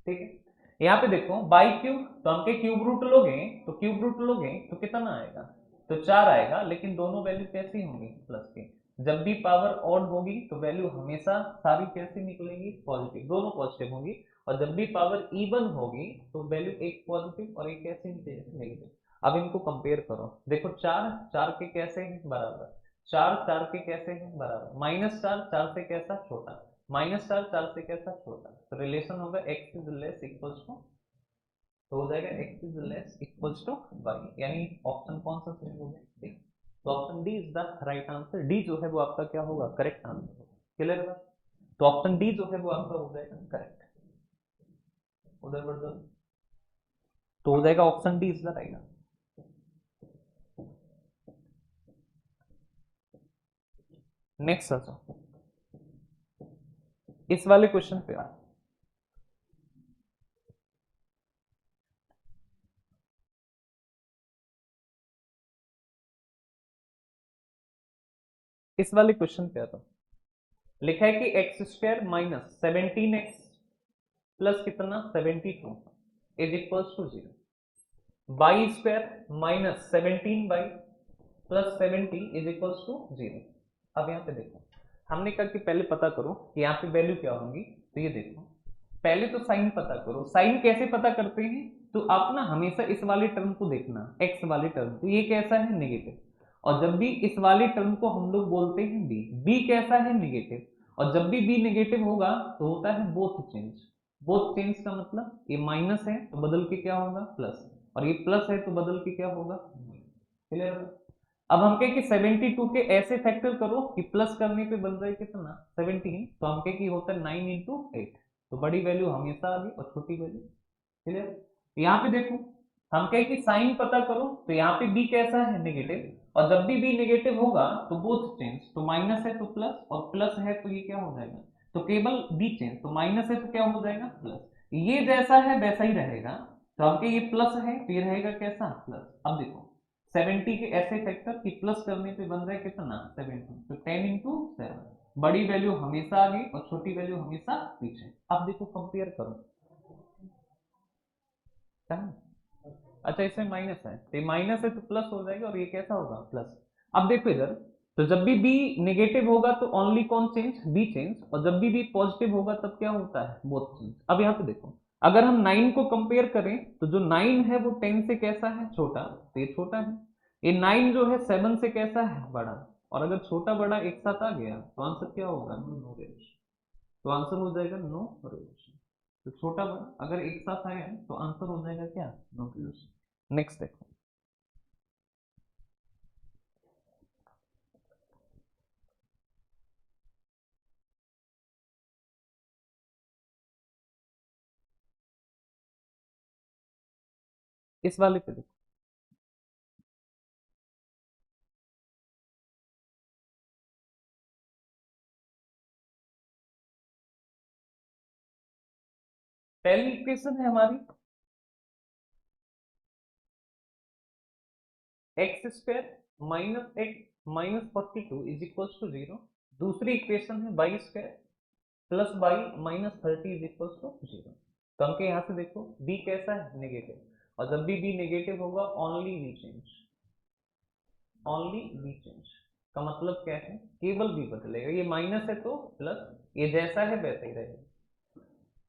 ठीक है। यहाँ पे देखो y क्यूब, तो हम क्यूब रूट लोगे, तो क्यूब रूट लोगे तो कितना आएगा, तो 4 आएगा, लेकिन दोनों वैल्यू कैसी होंगी, प्लस की। जब भी पावर ऑड होगी तो वैल्यू हमेशा सारी कैसी निकलेंगी, पॉजिटिव, दोनों पॉजिटिव होंगी। और जब भी पावर इवन होगी तो वैल्यू एक पॉजिटिव और एक कैसे नेगेटिव। अब इनको कंपेयर करो, देखो 4 4 के कैसे हैं बराबर, 4 4 के कैसे हैं बराबर, -4 4 से कैसा छोटा, -4 4 से कैसा छोटा, तो रिलेशन होगा x is less equals to, तो हो जाएगा x is less equals to y, यानी ऑप्शन कौन सा सही होगा, डी। तो option D is the right answer, D जो है वो आपका क्या होगा, करेक्ट आंसर होगा, क्लियर है। तो ऑप्शन डी जो है वो आपका हो जाएगा करेक्ट, उधर बढ़ जाओ, तो हो जाएगा option D is the right answer. Next आ इस वाले क्वेश्चन पे आ, इस वाले क्वेश्चन पे आता, लिखा है कि x² माइनस 17x प्लस कितना 72 is equals to 0, y² minus 17y plus 70 is equals to 0। अब यहाँ पे देखो, हमने कहा कि पहले पता करो कि यहाँ पे वैल्यू क्या होंगी, तो ये देखो पहले तो साइन पता करो, साइन कैसे पता करते हैं, तो आप ना हमेशा इस वाले टर्म को देखना, x वाले टर्म, तो ये कैसा है नेगेटिव, और जब भी इस वाले टर्म को हम लोग बोलते हैं b कैसा है नेगेटिव, और जब भी b नेगेटिव होगा तो होता है बोथ चेंज, बोथ चेंज का मतलब ये माइनस है तो बदल के क्या होगा प्लस, और ये प्लस है तो बदल के क्या होगा, क्लियर। अब हम कहें कि 72 के ऐसे फैक्टर करो कि प्लस करने पे बन जाए कितना 17, तो हम कहें कि होता है 9 इंटू 8, तो बड़ी वैल्यू हमेशा आ गई और छोटी वैल्यू, क्लियर। यहाँ पे देखो हम कहें कि साइन पता करो, तो यहाँ पे b कैसा है नेगेटिव, और जब भी b नेगेटिव होगा तो बोथ चेंज, तो माइनस है तो प्लस, और प्लस है तो ये क्या हो जाएगा, तो केवल b चेंज, तो माइनस है तो क्या हो जाएगा प्लस, ये जैसा है वैसा ही रहेगा, तो आपके ये प्लस है तो ये रहेगा कैसा प्लस। अब देखो 70 के ऐसे फैक्टर कि प्लस करने पे बन जाए कितना 70, तो 10 इंटू 7, बड़ी वैल्यू हमेशा आगे और छोटी वैल्यू हमेशा पीछे। अब देखो कंपेयर करो, अच्छा इसमें माइनस है, तो माइनस है तो प्लस हो जाएगा और ये कैसा होगा प्लस। अब देखो इधर, तो जब भी बी नेगेटिव होगा तो ओनली कौन चेंज, बी चेंज, और जब भी बी पॉजिटिव होगा तब क्या होता है बोथ चेंज। अब यहाँ पे देखो अगर हम 9 को कंपेयर करें तो जो 9 है वो 10 से कैसा है छोटा, तो ये छोटा है, ये 9 जो है 7 से कैसा है बड़ा, और अगर छोटा बड़ा एक साथ आ गया तो आंसर क्या होगा, नो रिलेशन, तो आंसर हो जाएगा नो रिलेशन। तो छोटा बड़ा अगर एक साथ आया तो आंसर हो जाएगा क्या, नो रिलेशन। नेक्स्ट देखो, इस वाले पे देखो, पहली इक्वेशन है हमारी x square minus x minus 42 is equal to 0। दूसरी इक्वेशन है y square plus y minus 30 is equal to 0। तो हमके यहाँ से देखो बी कैसा है, नेगेटिव, और जब भी बी नेगेटिव होगा only b change, only b change का मतलब क्या है, केवल बी बदलेगा। ये माइनस है तो प्लस, ये जैसा है वैसा ही रहेगा।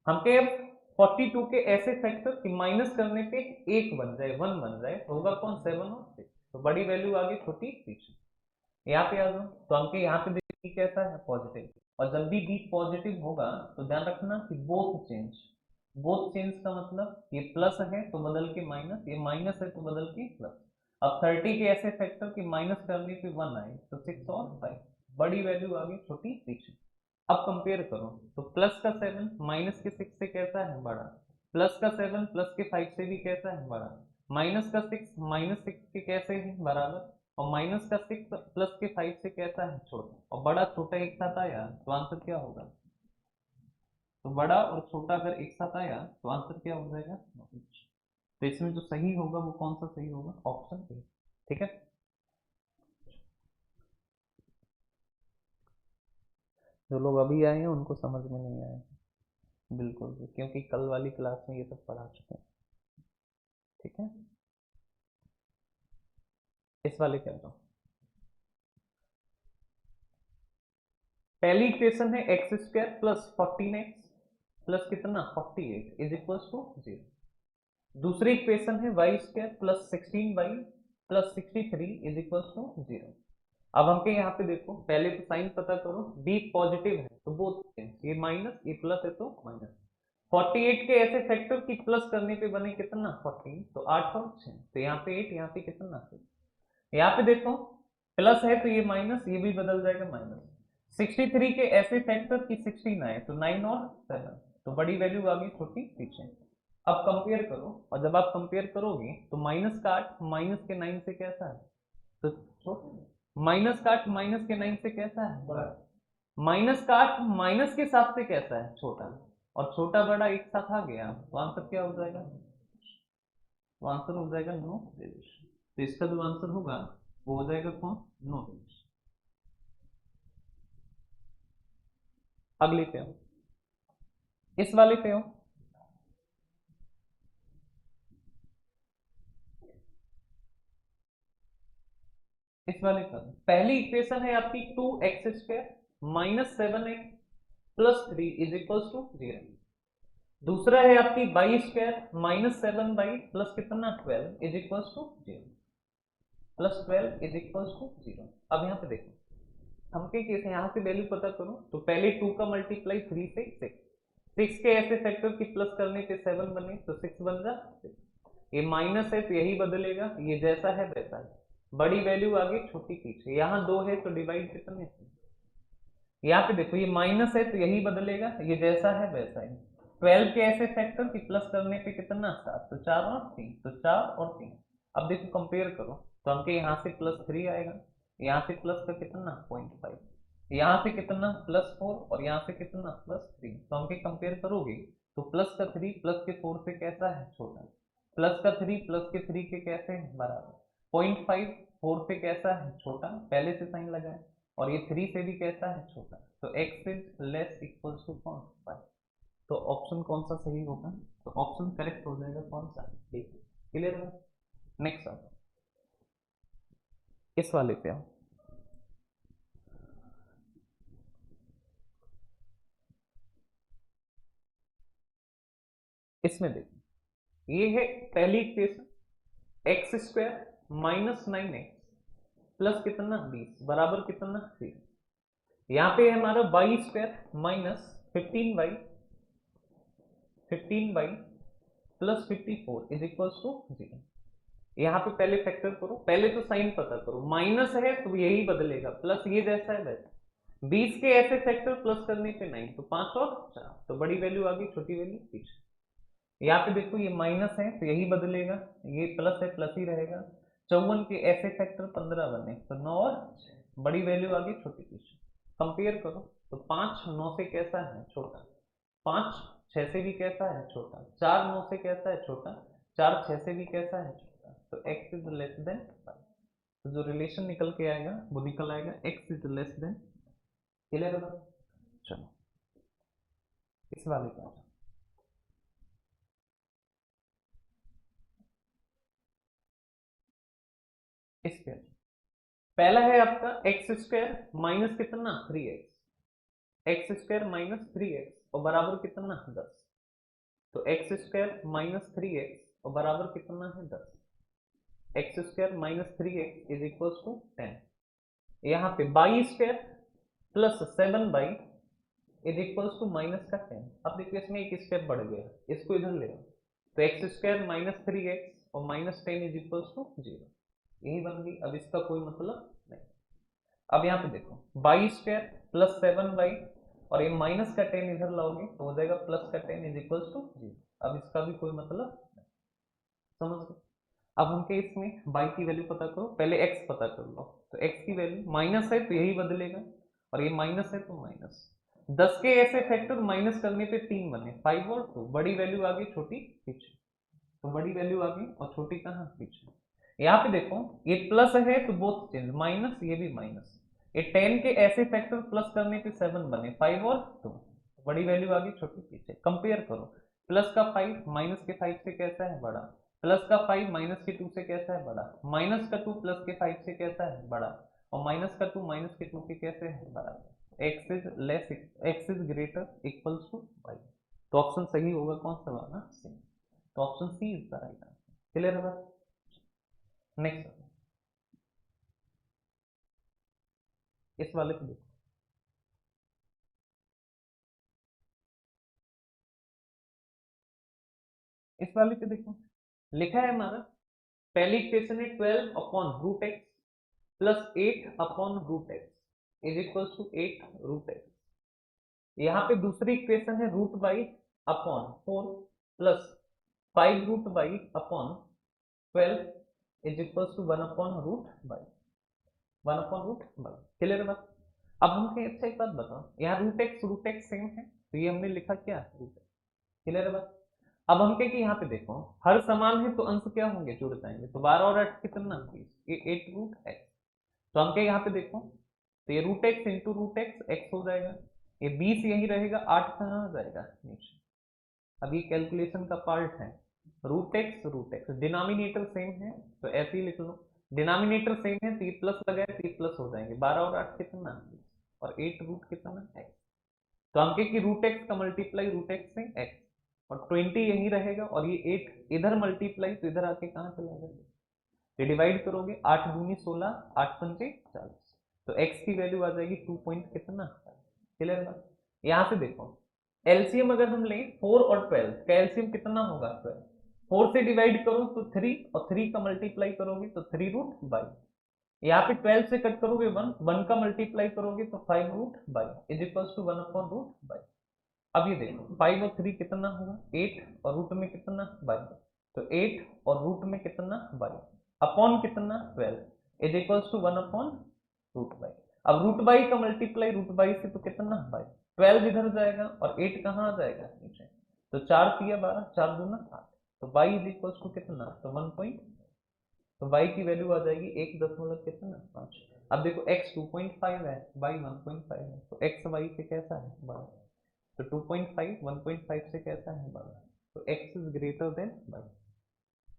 हमके अब 42 के ऐसे फैक्टर कि माइनस करने पे एक बन जाए, वन बन जाए, तो होगा कौन, 7 और 6। तो बड़ी वैल्यू आगे, छोटी पीछे। यहाँ पे आ जाओ, तो हमके यहाँ पे देखिए कैसा है, पॉजिटिव। और जब भी बी पॉजिटिव होगा तो ध्यान रखना कि बोथ चेंज, बोथ चेंज का मतलब ये प्लस है तो बदल के माइनस, ये माइनस है तो बदल के प्लस। अब 30 के ऐसे फैक्टर कि माइनस करने पे 1 आए तो 6 और 5, बड़ी वैल्यू आगे, छोटी पीछे। अब कंपेयर करो, तो प्लस का 7 माइनस के 6 से कैसा है, बड़ा। प्लस का 7 प्लस के 5 से भी कैसा है, बड़ा। माइनस का 6 माइनस 6 के कैसे है, बराबर। और माइनस का 6 प्लस के 5 से कैसा है, छोटा। और बड़ा छोटा एक साथ आया तो आंसर क्या होगा, तो बड़ा और छोटा अगर एक साथ आया तो आंसर क्या हो जाएगा। तो इसमें जो सही होगा वो कौन सा सही होगा, ऑप्शन ए। ठीक है, जो लोग अभी आए हैं उनको समझ में नहीं आया बिल्कुल भी, क्योंकि कल वाली क्लास में ये सब पढ़ा चुके हैं। ठीक है, इस वाले क्या बताओ, पहली इक्वेशन है x square plus 14x plus कितना 48 इज इक्वल टू 0। दूसरी इक्वेशन है y square plus 16y plus 63 is equal to 0। अब हमके यहाँ पे देखो, पहले तो साइन पता करो, बी पॉजिटिव है तो बोथ चेंज, ये माइनस ये प्लस है तो माइनस। 48 के ऐसे फैक्टर की प्लस करने पे बने कितना 14, तो 8 और 6, तो यहाँ पे 8, यहाँ पे कितना 6। यहाँ पे देखो प्लस है तो ये माइनस, ये भी बदल जाएगा माइनस। 63 के ऐसे फैक्टर की 16 आए तो 9 और 7, तो बड़ी वैल्यू आ गई, छोटी पीछे। अब कंपेयर करो, और जब आप कंपेयर करोगे तो माइनस का 8 माइनस के 9 से कैसा है, तो छोटा। माइनस का 8 माइनस के 9 से कैसा है, बड़ा। माइनस का 8 माइनस के 7 से कैसा है, छोटा। और छोटा बड़ा एक साथ आ गया तो आंसर क्या हो जाएगा, तो आंसर हो जाएगा नो रिलेशन। तो इसका जो आंसर होगा वो हो जाएगा कौन, नो रिलेशन। अगले पे हो, इस वाले पे हो, इस वाले पर पहली इक्वेशन है आपकी 2x² minus 7x plus 3 is equal to 0। दूसरा है आपकी Y square minus 7y plus कितना 12 is equal to 0, plus 12 is equal to 0। अब यहाँ पे देखो, हमके केस यहाँ से वैल्यू पता करो, तो पहले 2 का मल्टीप्लाई 3 से 6 के ऐसे फैक्टर की प्लस करने पे 7 बने तो 6 बन जा 6। ये माइनस है तो यही बदलेगा, ये जैसा है वैसा है, बड़ी वैल्यू आगे, छोटी पीछे। यहाँ 2 है तो डिवाइड कितने से, यहाँ पे देखो ये माइनस है तो यही बदलेगा, ये जैसा है वैसा ही। 12 के ऐसे फैक्टर की प्लस करने पे कितना 7, तो 4 और 3, तो 4 और 3। अब देखो कंपेयर करो, तो हमके यहाँ से प्लस 3 आएगा, यहाँ से प्लस का कितना 0.5, यहाँ से कितना प्लस 4, और यहाँ से कितना प्लस 3। तो हमके कंपेयर करोगे तो प्लस का 3 प्लस के 4 से कैसा है, छोटा। प्लस का 3 प्लस के 3 के कैसे है, बराबर। 0.5 4 से कैसा है, छोटा, पहले से साइन लगाए। और ये 3 से भी कैसा है, छोटा। तो x is less equal to कौन, 5। तो ऑप्शन कौन सा सही होगा, तो ऑप्शन करेक्ट हो जाएगा कौन सा, ठीक। क्लियर है। नेक्स्ट आप इस वाले पे आओ, इसमें देखो ये है पहली equation x square minus 9x plus कितना 20 बराबर कितना 3। यहाँ पे हमारा y square minus 15 plus 54 is equal to 0। यहाँ पे पहले फैक्टर करो, पहले तो साइन पता करो, माइनस है तो यही बदलेगा, प्लस ये जैसा है वैसा। 20 के ऐसे फैक्टर प्लस करने पे 9, तो 5 और 4, तो बड़ी वैल्यू आ गई, छोटी वैल्यू पीछे। यहाँ पे देखो ये माइनस है तो यही बदलेगा, ये प्लस है प्लस ही रहेगा। 54 के ऐसे फैक्टर 15 बने, तो 9 और 6, बड़ी वैल्यू आ गई, छोटी पीछे। कंपेयर करो तो 5 9 से कैसा है, छोटा। 5 6 से भी कैसा है, छोटा। 4 9 से कैसा है, छोटा। 4 6 से भी कैसा है, छोटा। तो x इज लेस देन 5। तो जो रिलेशन निकल के आएगा वो निकल आएगा x is less then. Clear है? चलो इस वाले का इस पे पहला है आपका एक्स स्क्वायर माइनस कितना 3x, x square minus 3x और बराबर कितना 10। तो एक्स स्क्वायर माइनस 3x और बराबर कितना है 10। X square minus 3x is equal to 10। यहाँ पे y square plus 7 is equal to minus का 10। अब देखिए इसमें एक स्टेप बढ़ गया, इसको इधर ले आओ, तो एक्स स्क्वायर माइनस 3x और माइनस 10 इज इक्वल टू 0, यही बन गई। अब इसका कोई मतलब नहीं। अब यहाँ पे देखो बाई स्क्वायर प्लस 7 और ये माइनस का 10 इधर लाओगे तो हो जाएगा प्लस का 10 इज इक्वल टू 0। अब इसका भी कोई मतलब नहीं, समझ गए? अब हमके इसमें बाई की वैल्यू पता करो, पहले एक्स पता कर लो। तो एक्स की वैल्यू माइनस है तो यही बदलेगा, और ये माइनस है तो माइनस। 10 के ऐसे फैक्टर माइनस करने पे 3 बने, 5 और 2, बड़ी वैल्यू आ गई, छोटी पीछे। तो बड़ी वैल्यू आ गई और छोटी कहाँ, पीछे। यहाँ पे देखो ये प्लस है तो बोथ चेंज, माइनस ये भी माइनस। ये 10 के ऐसे फैक्टर प्लस करने पे 7 बने, 5 और 2, बड़ी वैल्यू आ गई, छोटी पीछे। कंपेयर करो, प्लस का 5 माइनस के 5 से कैसा है, बड़ा। प्लस का 5 माइनस के 2 से कैसा है, बड़ा। माइनस का 2 प्लस के 5 से कैसा है, बड़ा। और माइनस का 2 माइनस के 2 के कैसे है, बड़ा। X is less, x is greater equals to y. तो ऑप्शन सही होगा कौन सा वाला, सी। तो option C is the right answer. Clear है बात? नेक्स्ट इस वाले को देखो, इस वाले पे देखो लिखा है हमारा, पहली इक्वेशन है 12 upon root x plus 8 upon root x is equal to 8 root x. यहाँ पे दूसरी इक्वेशन है root y upon 4 plus 5 root y upon 12 is equal to 1 upon root y 1 upon root y. Clear बात? अब हमको अच्छा एक बात बताओ, यहाँ रूट एक्स सेम है तो ये हमने लिखा क्या, रूट एक्स। क्लियर बात? अब हम क्या कि यहाँ पे देखो हर समान है तो अंश क्या होंगे, जुड़ जाएंगे। तो 12 और 8 कितना, 20, ये 8 रूट एक्स। तो हम क्या यहाँ पे देखो, तो ये root x into root x x हो जाएगा, ये 20 यही रहेगा, 8 कहाँ आ जाएगा, नीचे। अब ये कैलकुलेशन का पार्ट है, रूट एक्स डिनोमिनेटर सेम है तो ऐसे ही लिख लो। डिनोमिनेटर सेम है तो ये प्लस लगाए तो ये प्लस हो जाएंगे। 12 और 8 कितना, और 8 रूट कितना, एक्स। तो हम कहें कि रूट एक्स का मल्टीप्लाई रूट एक्स से एक्स, और 20 यही रहेगा, और ये 8 इधर मल्टीप्लाई तो इधर आके कहाँ चला जाएगा, ये डिवाइड करोगे, 8 दूनी 16, 8 पंचे 40, तो x की वैल्यू आ जाएगी 2 पॉइंट कितना। क्लियर है? यहाँ से देखो एलसीएम अगर हम लें 4 और 12 का एलसीएम कितना होगा, 12। 4 से डिवाइड करो तो 3, और 3 का मल्टीप्लाई करोगे तो 3 रूट बाई। यहाँ पे 12 से कट करोगे 1, 1 का मल्टीप्लाई करोगे तो 5 root y is equal to 1 upon root y. अब ये देखो 5 और 3 कितना होगा, 8, और रूट में कितना, बाई। तो 8 और रूट में कितना, बाई, अपॉन कितना, 12 is equals to 1 upon root y. अब रूट बाई का मल्टीप्लाई रूट बाई से तो कितना, बाई। 12 इधर जाएगा और 8 कहाँ आ जाएगा, नीचे। तो 4 तिया 12, 4 दूना 8, तो बाई इज इक्वल्स टू कितना, तो 1 पॉइंट। तो बाई की वैल्यू आ जाएगी 1 दशमलव कितना, 5। अब देखो x 2.5 है, बाई 1.5 है, तो x वाई से कैसा है, बड़ा। तो 2.5 1.5 से कैसा है, बड़ा। तो x is greater than by.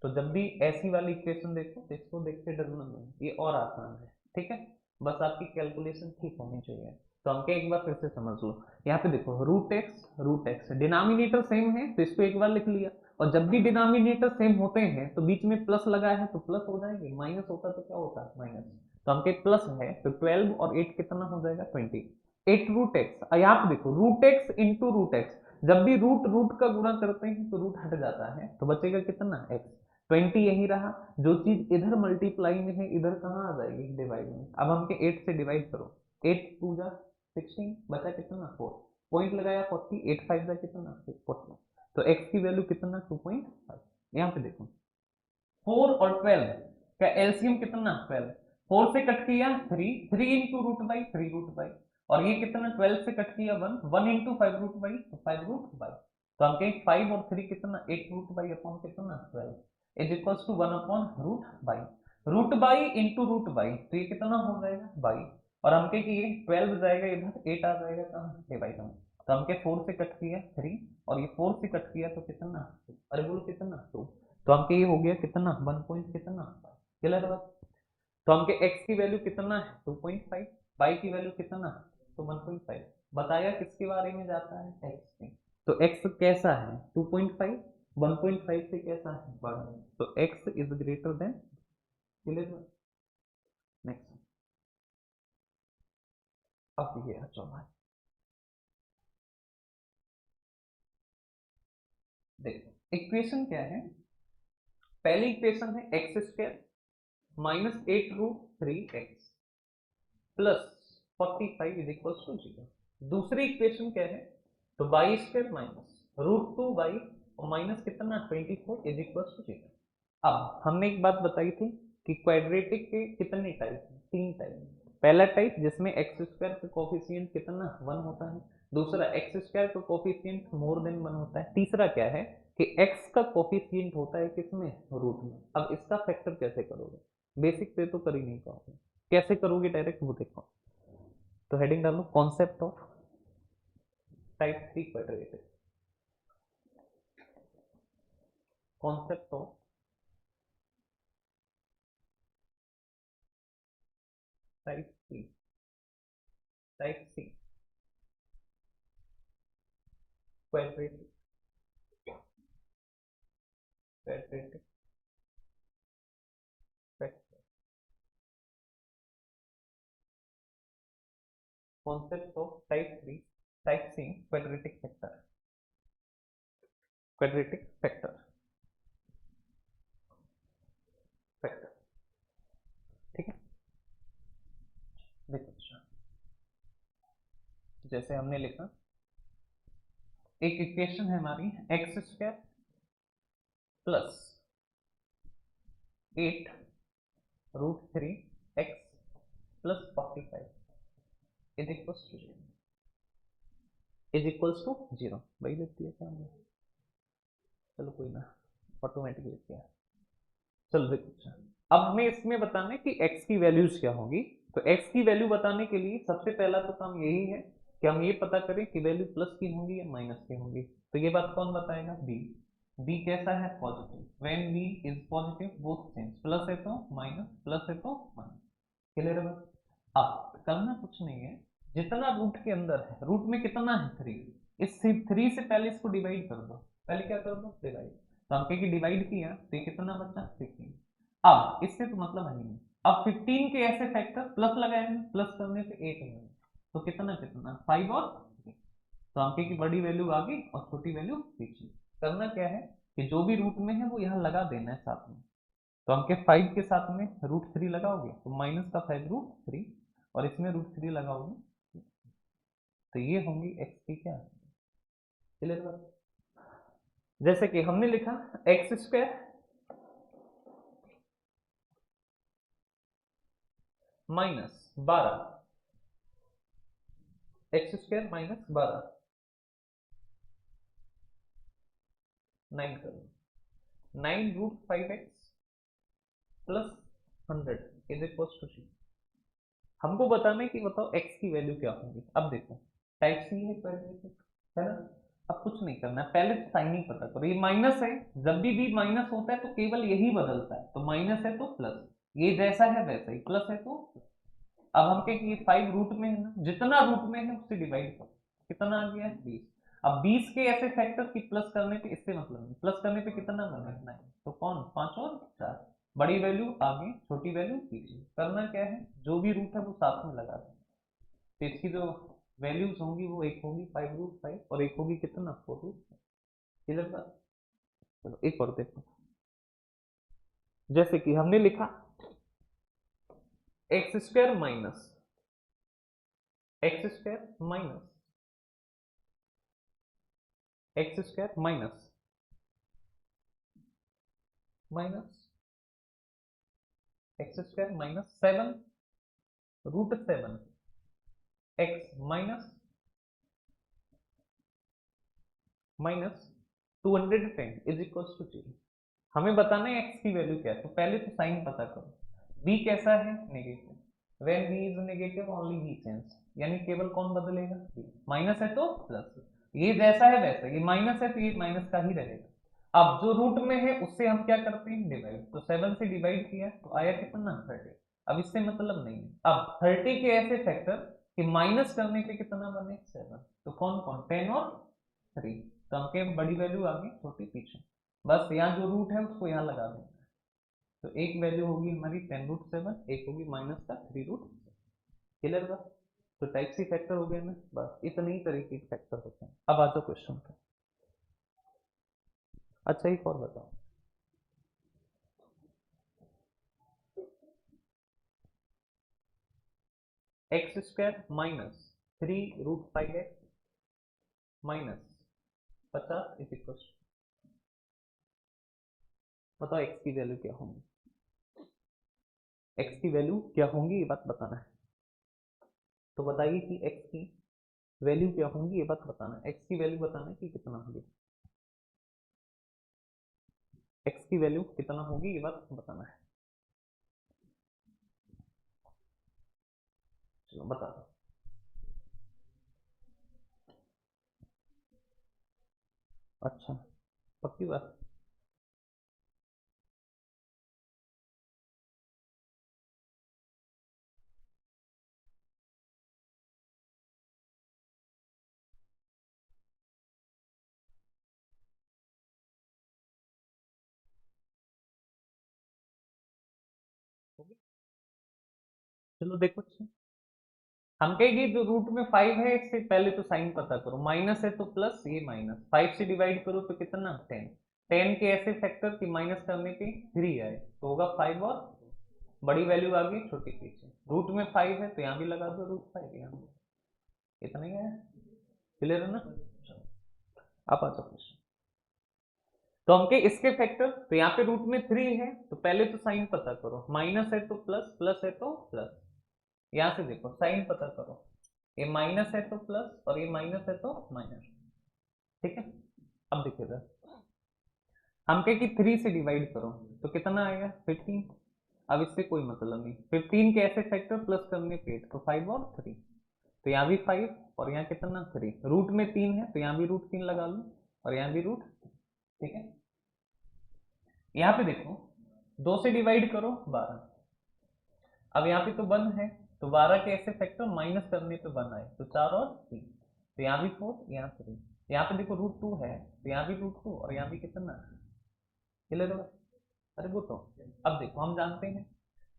तो जब भी ऐसी वाली इक्वेशन देखो तो इसको देख के डरना नहीं, ये और आसान है, ठीक है। बस आपकी कैलकुलेशन ठीक होनी चाहिए। तो हम क्या, एक बार फिर से समझ लो, यहाँ पे देखो रूट एक्स डिनोमिनेटर सेम है तो इसको एक बार लिख लिया, और जब भी डिनोमिनेटर सेम होते हैं तो बीच में प्लस लगा है तो प्लस हो जाएंगे, माइनस होता तो क्या होता, माइनस। तो हमके प्लस है तो 12 और 8 कितना हो जाएगा, 20। 8 रूट एक्स। यहाँ पे देखो root x into root x, जब भी रूट रूट का गुणा करते हैं तो रूट हट जाता है, तो बचेगा कितना एक्स। 20 यही रहा, जो चीज इधर मल्टीप्लाई में है इधर कहाँ आ जाएगी डिवाइड में। अब हमके 8 से डिवाइड करो, 8 टू जा 16, बचा कितना 4, पॉइंट लगाया 40, 8 5 जा कितना 40, तो एक्स की वैल्यू कितना 2.5। यहाँ पे देखो 4 और 12 का एलसीएम कितना 12, 4 से कट किया 3, 3 into root y 3 root y, और ये कितना 12 से कट किया 1, 1 इंटू 5 रूट बाई, तो 5 रूट बाई, तो हम कहें 5 और 3 कितना 8 रूट बाई अपॉन कितना 12 is equal to 1 upon root y into root y, तो ये कितना हो जाएगा बाई, और हम कहें कि ये 12 जाएगा इधर, 8 आ जाएगा कहाँ डिवाइड में, तो हम कहें 4 से कट किया 3 और ये 4 से कट किया तो कितना, अरे बोलो कितना 2, तो हमके ये हो गया कितना 1 पॉइंट कितना, क्लियर बात। तो हमके x की वैल्यू कितना है 2.5, y की वैल्यू कितना तो 1.5, बताया किसके बारे में जाता है x के, तो x कैसा है 2.5, 1.5 से कैसा है बड़ा, तो x is greater than, clear. Next, अब ये चौथा, देखो इक्वेशन क्या है, पहली इक्वेशन है x square minus 8 root 3x plus 45 is equal to 0। दूसरी इक्वेशन क्या है, तो Y square minus root 2y और माइनस कितना 24 इज इक्वल टू 0। अब हमने एक बात बताई थी कि क्वाड्रेटिक के कितने टाइप हैं, 3 टाइप। पहला टाइप जिसमें एक्स स्क्वायर का कोफिशिएंट कितना 1 होता है, दूसरा एक्स स्क्वायर का कोफिशिएंट मोर देन 1 होता है, तीसरा क्या है कि एक्स का कोफिशिएंट होता है किसमें रूट में। अब इसका फैक्टर कैसे करोगे, बेसिक पे तो कर ही नहीं पाओगे, कैसे करोगे डायरेक्ट वो देखो। तो हेडिंग डालो concept of type 3 quadratic, concept of type 3, type 3 quadratic, quadratic factor, concept of type 3, type 3 quadratic factor, quadratic factor, factor, ठीक है। देखो अच्छा, जैसे हमने लिखा एक इक्वेशन है हमारी x square plus 8 root 3x plus 45 is equal to 0, is equals to 0, वही लिख दिया क्या हमने, चलो कोई ना, ऑटोमेटिक लिख दिया। चलो देखो अच्छा, अब हमें इसमें बताना है कि x की वैल्यूज क्या होगी, तो x की वैल्यू बताने के लिए सबसे पहला तो काम यही है कि हम ये पता करें कि वैल्यू प्लस की होंगी या माइनस की होंगी, तो ये बात कौन बताएगा b, b कैसा है positive, when b is positive both sames, plus है तो माइनस, प्लस है तो माइनस, क्लियर है बात। अब करना कुछ नहीं है, जितना रूट के अंदर है, रूट में कितना है 3, इस 3 से पहले इसको डिवाइड कर दो, पहले क्या कर दो डिवाइड, तो हम कहें कि डिवाइड किया तो ये कितना बचा 15। अब इससे तो मतलब है नहीं, अब 15 के ऐसे फैक्टर प्लस लगाए हैं, प्लस करने पे 8 है, तो कितना कितना 5 और 3, तो हम कहें कि बड़ी वैल्यू आगे और छोटी वैल्यू पीछे। करना क्या है कि जो भी रूट में है वो यहाँ लगा देना है साथ में, तो हम के 5 के साथ में रूट 3 लगाओगे तो माइनस का 5 रूट 3, और इसमें रूट 3 लगाओगे तो ये होंगी एक्स की क्या, क्लियर बात। जैसे कि हमने लिखा x square minus 12, x square minus 12, 9 करो, 9 root 5x plus 100 is equal to 0। हमको बताना है कि बताओ x की वैल्यू क्या होगी। अब देखो टाइप सी है क्वाड्रेटिक, है ना, अब कुछ नहीं करना है, पहले साइन ही पता करो, ये माइनस है, जब भी माइनस होता है तो केवल यही बदलता है, तो माइनस है तो प्लस, ये जैसा है वैसा ही, प्लस है तो। अब हम कहें कि ये 5 रूट में है ना, जितना रूट में है उससे डिवाइड करो, कितना आ गया है 20। अब 20 के ऐसे फैक्टर की प्लस करने पे इससे मतलब नहीं, प्लस करने पे कितना बना 9, तो कौन 5 और 4, बड़ी वैल्यू आगे छोटी वैल्यू पीछे। करना क्या है जो भी रूट है वो साथ में लगा दें, तो इसकी जो वैल्यूज होंगी वो एक होगी 5√5 और एक होगी कितना 4√5। क्लियर बात। चलो एक और देखो, जैसे कि हमने लिखा x square minus x square minus x square minus minus x square minus 7√7 x minus minus 210 is equal to 0। हमें बताना है एक्स की वैल्यू क्या है, तो पहले तो साइन पता करो। बी कैसा है, negative. When B is negative only b change, यानी केवल कौन बदलेगा, बी। माइनस है तो प्लस, ये जैसा है वैसा, ये माइनस है तो ये माइनस का ही रहेगा। अब जो रूट में है उससे हम क्या करते हैं, डिवाइड। तो 7 से डिवाइड किया तो आया कितना 30। अब इससे मतलब नहीं है। अब 30 के ऐसे फैक्टर कि माइनस करने पे कितना बने 7, तो कौन कौन 10 और 3। तो हमके बड़ी वैल्यू आ गई, छोटी पीछे। बस यहाँ जो रूट है उसको यहाँ लगा देंगे। तो एक वैल्यू होगी हमारी 10√7, एक होगी माइनस का 3√7। क्लियर का। तो टाइप सी फैक्टर हो गए ना, बस इतने ही तरीके के फैक्टर होते हैं। अब आ जाओ क्वेश्चन पे। अच्छा एक और बताओ, x square minus 3√5x minus 50 is equal. बताओ एक्स की वैल्यू क्या होंगी, एक्स की वैल्यू क्या होंगी ये बात बताना है। तो बताइए कि एक्स की वैल्यू क्या होंगी ये बात बताना है। एक्स की वैल्यू बताना है कि कितना होगी, एक्स की वैल्यू कितना होगी ये बात बताना है। चलो बता दो। अच्छा पक्की बात। होगी? चलो देखो अच्छा, हम कहेंगे जो रूट में 5 है इससे पहले तो साइन पता करो। माइनस है तो प्लस, ये माइनस 5 से डिवाइड करो तो कितना 10। 10 के ऐसे फैक्टर कि माइनस करने पे 3 आए तो होगा 5 और बड़ी वैल्यू आ गई छोटी पीछे। रूट में 5 है तो यहाँ भी लगा दो √5, यहाँ इतना ही है। क्लियर है ना। आप आ जाओ क्वेश्चन। तो हमके इसके फैक्टर, तो यहाँ पे रूट में 3 है तो पहले तो साइन पता करो। माइनस है तो प्लस, प्लस है तो प्लस। यहाँ से देखो साइन पता करो, ये माइनस है तो प्लस और ये माइनस है तो माइनस। ठीक है। अब देखिएगा, हम कहे कि 3 से डिवाइड करो तो कितना आएगा 15। अब इससे कोई मतलब नहीं, 15 के ऐसे फैक्टर प्लस करने पे तो 5 और 3। तो यहाँ भी 5 और यहाँ कितना 3। रूट में 3 है तो यहाँ भी √3 लगा लो और यहाँ भी रूट। ठीक है। यहाँ पे देखो 2 से डिवाइड करो 12। अब यहाँ पे तो 1 है तो 12 के ऐसे फैक्टर माइनस करने पे 1 आए तो 4 और 3। तो यहाँ भी 4 यहाँ 3। यहाँ पे देखो √2 है तो यहाँ भी √2 और यहाँ भी कितना। क्लियर होगा। अरे वो तो, अब देखो हम जानते हैं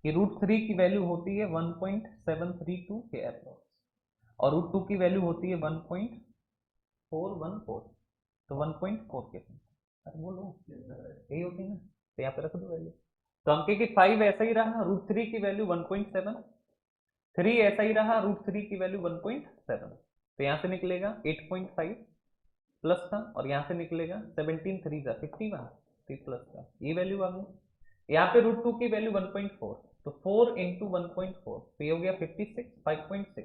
कि √3 की वैल्यू होती है 1.732 के अप्रॉक्स और √2 की वैल्यू होती है 1.414। तो 1.4 के, अरे बोलो यही होती है ना। तो यहाँ पे रख दो वैल्यू। तो हम कहें कि 5 ऐसा ही रहा, √3 की वैल्यू 1.7, 3 ऐसा ही रहा, √3 की वैल्यू 1.7। तो यहाँ से निकलेगा 8.5 प्लस का और यहाँ से निकलेगा 17 3 जा 51 प्लस का, ये वैल्यू आ गई। यहाँ पे √2 की वैल्यू 1.4 तो 4 इंटू 1.4 तो ये हो गया 56 5.6।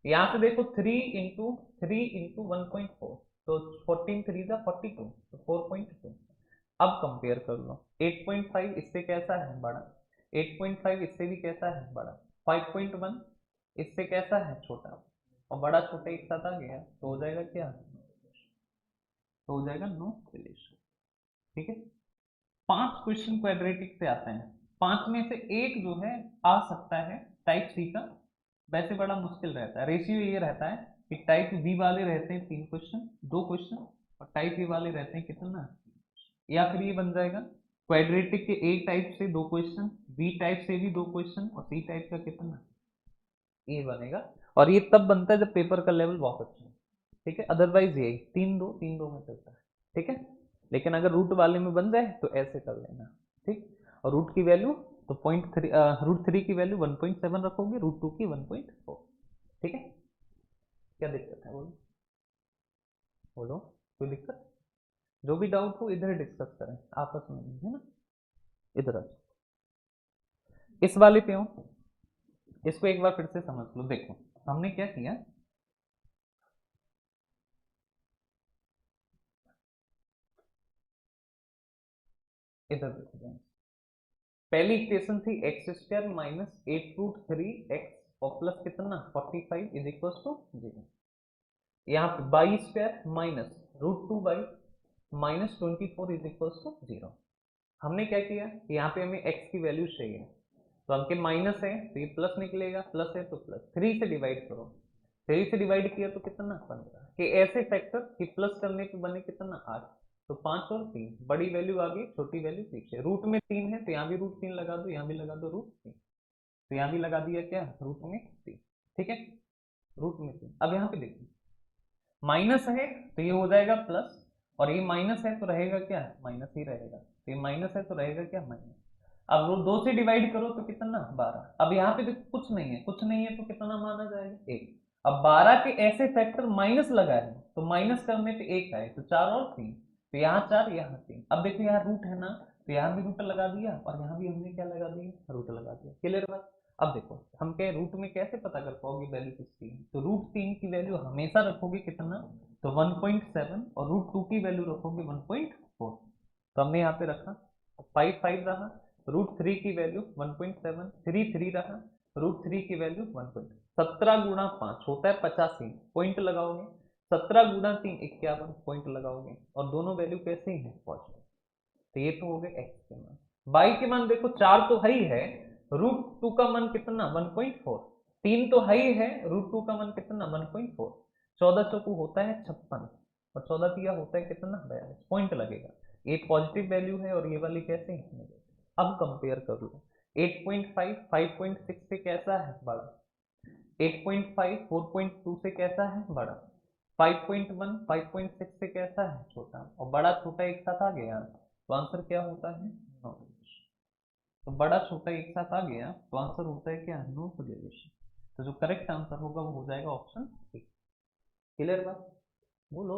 यहाँ से देखो 3 इंटू 1.4 तो 14 3 जा 42 तो 4.2। अब कंपेयर कर लो, 8.5 इससे कैसा है बड़ा, 8.5 इससे भी कैसा है बड़ा, 5.1 इससे कैसा है छोटा, और बड़ा छोटा एक साथ आ गया तो हो जाएगा क्या, तो हो जाएगा नो रिलेशन। ठीक है। 5 क्वेश्चन क्वाड्रेटिक से आते हैं, 5 में से एक जो है आ सकता है टाइप सी का। वैसे बड़ा मुश्किल रहता है, रेशियो ये रहता है कि टाइप बी वाले रहते हैं 3 क्वेश्चन 2 क्वेश्चन और टाइप ए वाले रहते हैं कितना, या फिर ये बन जाएगा क्वाड्रेटिक के ए टाइप से 2 क्वेश्चन, बी टाइप से भी 2 क्वेश्चन और सी टाइप का कितना, ये बनेगा। और ये तब बनता है जब पेपर का लेवल बहुत अच्छा है, ठीक है। अदरवाइज यही 3 2 में चलता है, ठीक है। लेकिन अगर रूट वाले में बन जाए तो ऐसे कर लेना, ठीक। और रूट की वैल्यू तो √3 की वैल्यू 1.7 रखोगे, √2 की 1.4, ठीक है। क्या दिक्कत है बोलो, बोलो कोई दिक्कत? जो भी डाउट हो इधर डिस्कस करें आपस में, है ना। इधर आ, इस वाले पे हो, इसको एक बार फिर से समझ लो। देखो हमने क्या किया, इधर देखो, पहली इक्वेशन थी x² माइनस 8√3x और प्लस कितना 45 इज इक्वल टू 0। यहाँ पे y² minus √2 minus 24 is equal to 0। हमने क्या किया, यहाँ पे हमें x की वैल्यू चाहिए, तो हमके माइनस है तो ये प्लस निकलेगा, प्लस है तो प्लस, 3 से डिवाइड करो, 3 से डिवाइड किया तो कितना 15 के ऐसे फैक्टर कि प्लस करने पे बने कितना 8, तो 5 और 3, बड़ी वैल्यू आगे छोटी वैल्यू पीछे। रूट में 3 है तो यहाँ भी √3 लगा दो, यहाँ भी लगा दो √3, तो यहाँ भी लगा दिया क्या रूट में 3, ठीक है। रूट में 3। अब यहाँ पे देखो माइनस है तो ये हो जाएगा प्लस, और ये माइनस है तो रहेगा क्या माइनस ही रहेगा, तो ये माइनस है तो रहेगा क्या माइनस। अब वो 2 से डिवाइड करो तो कितना 12। अब यहाँ पे देखो कुछ नहीं है, कुछ नहीं है तो कितना माना जाएगा 1। अब 12 के ऐसे फैक्टर माइनस लगा है तो माइनस करने पे 1 आए तो 4 और 3, तो यहाँ 4 यहाँ 3। अब देखो यहाँ रूट है ना, तो यहाँ भी रूट लगा दिया और यहाँ भी हमने क्या लगा दिया रूट लगा दिया। क्लियर बात। अब देखो हम क्या रूट में कैसे पता कर पाओगे वैल्यू किसकी है, तो √3 की वैल्यू हमेशा रखोगे कितना, तो 1.7, और √2 की वैल्यू रखोगे 1.4। तो हमने यहाँ पे रखा 5 5 रहा, √3 की वैल्यू 1.7, 3 3 रहा, √3 की वैल्यू 1.17 गुणा 5 होता है 85, पॉइंट लगाओगे, 17 गुणा 3 51 पॉइंट लगाओगे, और दोनों वैल्यू कैसे हैं पॉजिटिव। तो ये तो हो गए एक्स के मान। बाई के मान देखो 4 तो है ही है, √2 का मान कितना 1.4, 3 तो है ही है, √2 का मान कितना 1.4, 14 चौकू होता है 56, और 14 तिया होता है कितना 42, पॉइंट लगेगा। ये पॉजिटिव वैल्यू है और ये वाली कैसे है। अब कंपेयर कर लो, 8.5 5.6 से कैसा है बड़ा, 8.5 4.2 से कैसा है बड़ा, 5.1 5.6 से कैसा है छोटा, और बड़ा छोटा एक साथ आ गया तो आंसर क्या होता है 9। तो बड़ा छोटा एक साथ आ गया तो आंसर होता है क्या 9 सॉल्यूशन। तो जो करेक्ट आंसर होगा वो हो जाएगा ऑप्शन सी। क्लियर बात, बोलो।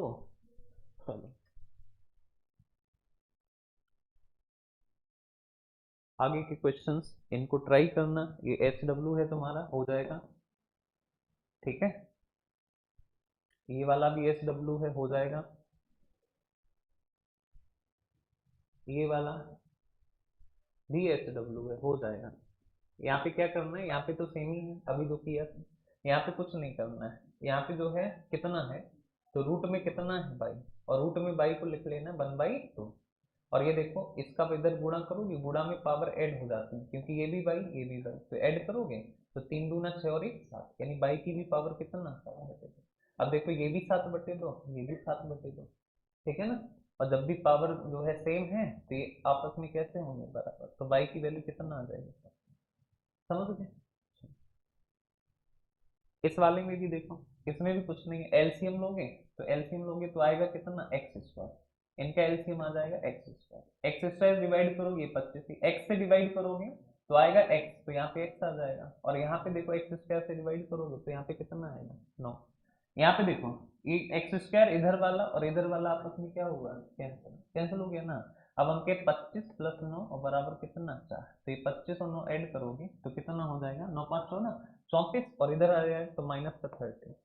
चलो आगे के क्वेश्चंस इनको ट्राई करना, ये HW है तुम्हारा हो जाएगा, ठीक है। ये वाला भी HW है हो जाएगा, ये वाला भी HW है हो जाएगा। यहाँ पे क्या करना है, यहाँ पे तो सेम ही है अभी जो किया था, यहाँ पे कुछ नहीं करना है। यहाँ पे जो है कितना है, तो रूट में कितना है बाई, और रूट में बाई को लिख लेना 1/2। और ये देखो इसका इधर गुणा करोगे, गुणा में पावर ऐड हो जाती है क्योंकि ये भी बाई ये भी बाई, तो ऐड करोगे तो 3 दूना 6 और 1 7, यानी बाई की भी पावर कितना 7/2। अब देखो ये भी 7/2 ये भी 7/2, ठीक है ना। और जब भी पावर जो है सेम है तो ये आपस में कैसे होंगे बराबर, तो बाई की वैल्यू कितना आ जाएगी, समझ गए। इस वाले में भी देखो, इसमें भी कुछ नहीं है, एलसीएम लोगे तो एलसीएम लोगे तो आएगा कितना x², इनका एलसीएम आ जाएगा x², डिवाइड करोगे 25 ही, x से डिवाइड करोगे तो आएगा x, तो यहाँ पे x आ जाएगा, और यहाँ पे देखो x² से डिवाइड करोगे तो यहाँ पे कितना आएगा 9। यहाँ पे देखो ये x² इधर वाला और इधर वाला आपस में क्या होगा कैंसिल, कैंसिल हो गया ना। अब हम के 25 + 9 और बराबर कितना 4, तो ये 25 और 9 ऐड करोगे तो कितना हो जाएगा 9 5 100 ना 34, और इधर आ जाएगा तो माइनस का 30,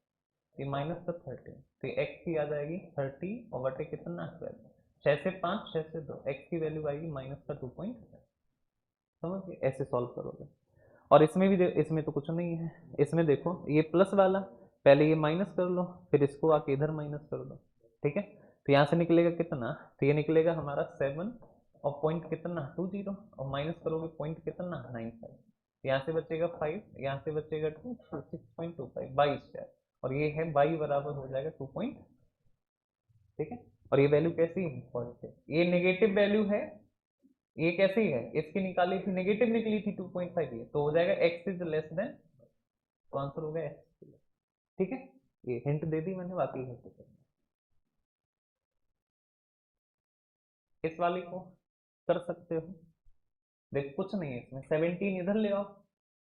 ये माइनस का 30, तो एक्स की आ जाएगी 30 और बटे कितना 12, 6 से 5 6 से 2, एक्स की वैल्यू आएगी माइनस का 2.5। समझ गए, ऐसे सॉल्व करोगे। और इसमें भी इसमें तो कुछ नहीं है, इसमें देखो ये प्लस वाला पहले ये माइनस कर लो, फिर इसको आके इधर माइनस कर दो, ठीक है। तो यहाँ से निकलेगा कितना, तो ये निकलेगा हमारा 7 और पॉइंट कितना 20, और माइनस करोगे पॉइंट कितना 95, यहाँ से बचेगा 5, यहाँ से बचेगा 2 6.25 22, और ये है बाई बराबर हो जाएगा 2 पॉइंट, ठीक है। और ये वैल्यू कैसी है पॉजिटिव, ये नेगेटिव वैल्यू है, ये कैसी है इसकी निकाली थी नेगेटिव निकली थी 2.5, ये तो हो जाएगा x इज लेस देन, तो आंसर हो गया x। ठीक है, ये हिंट दे दी मैंने, बाकी घर पे करना। इस वाले को कर सकते हो, देख कुछ नहीं है इसमें, 17 इधर ले आओ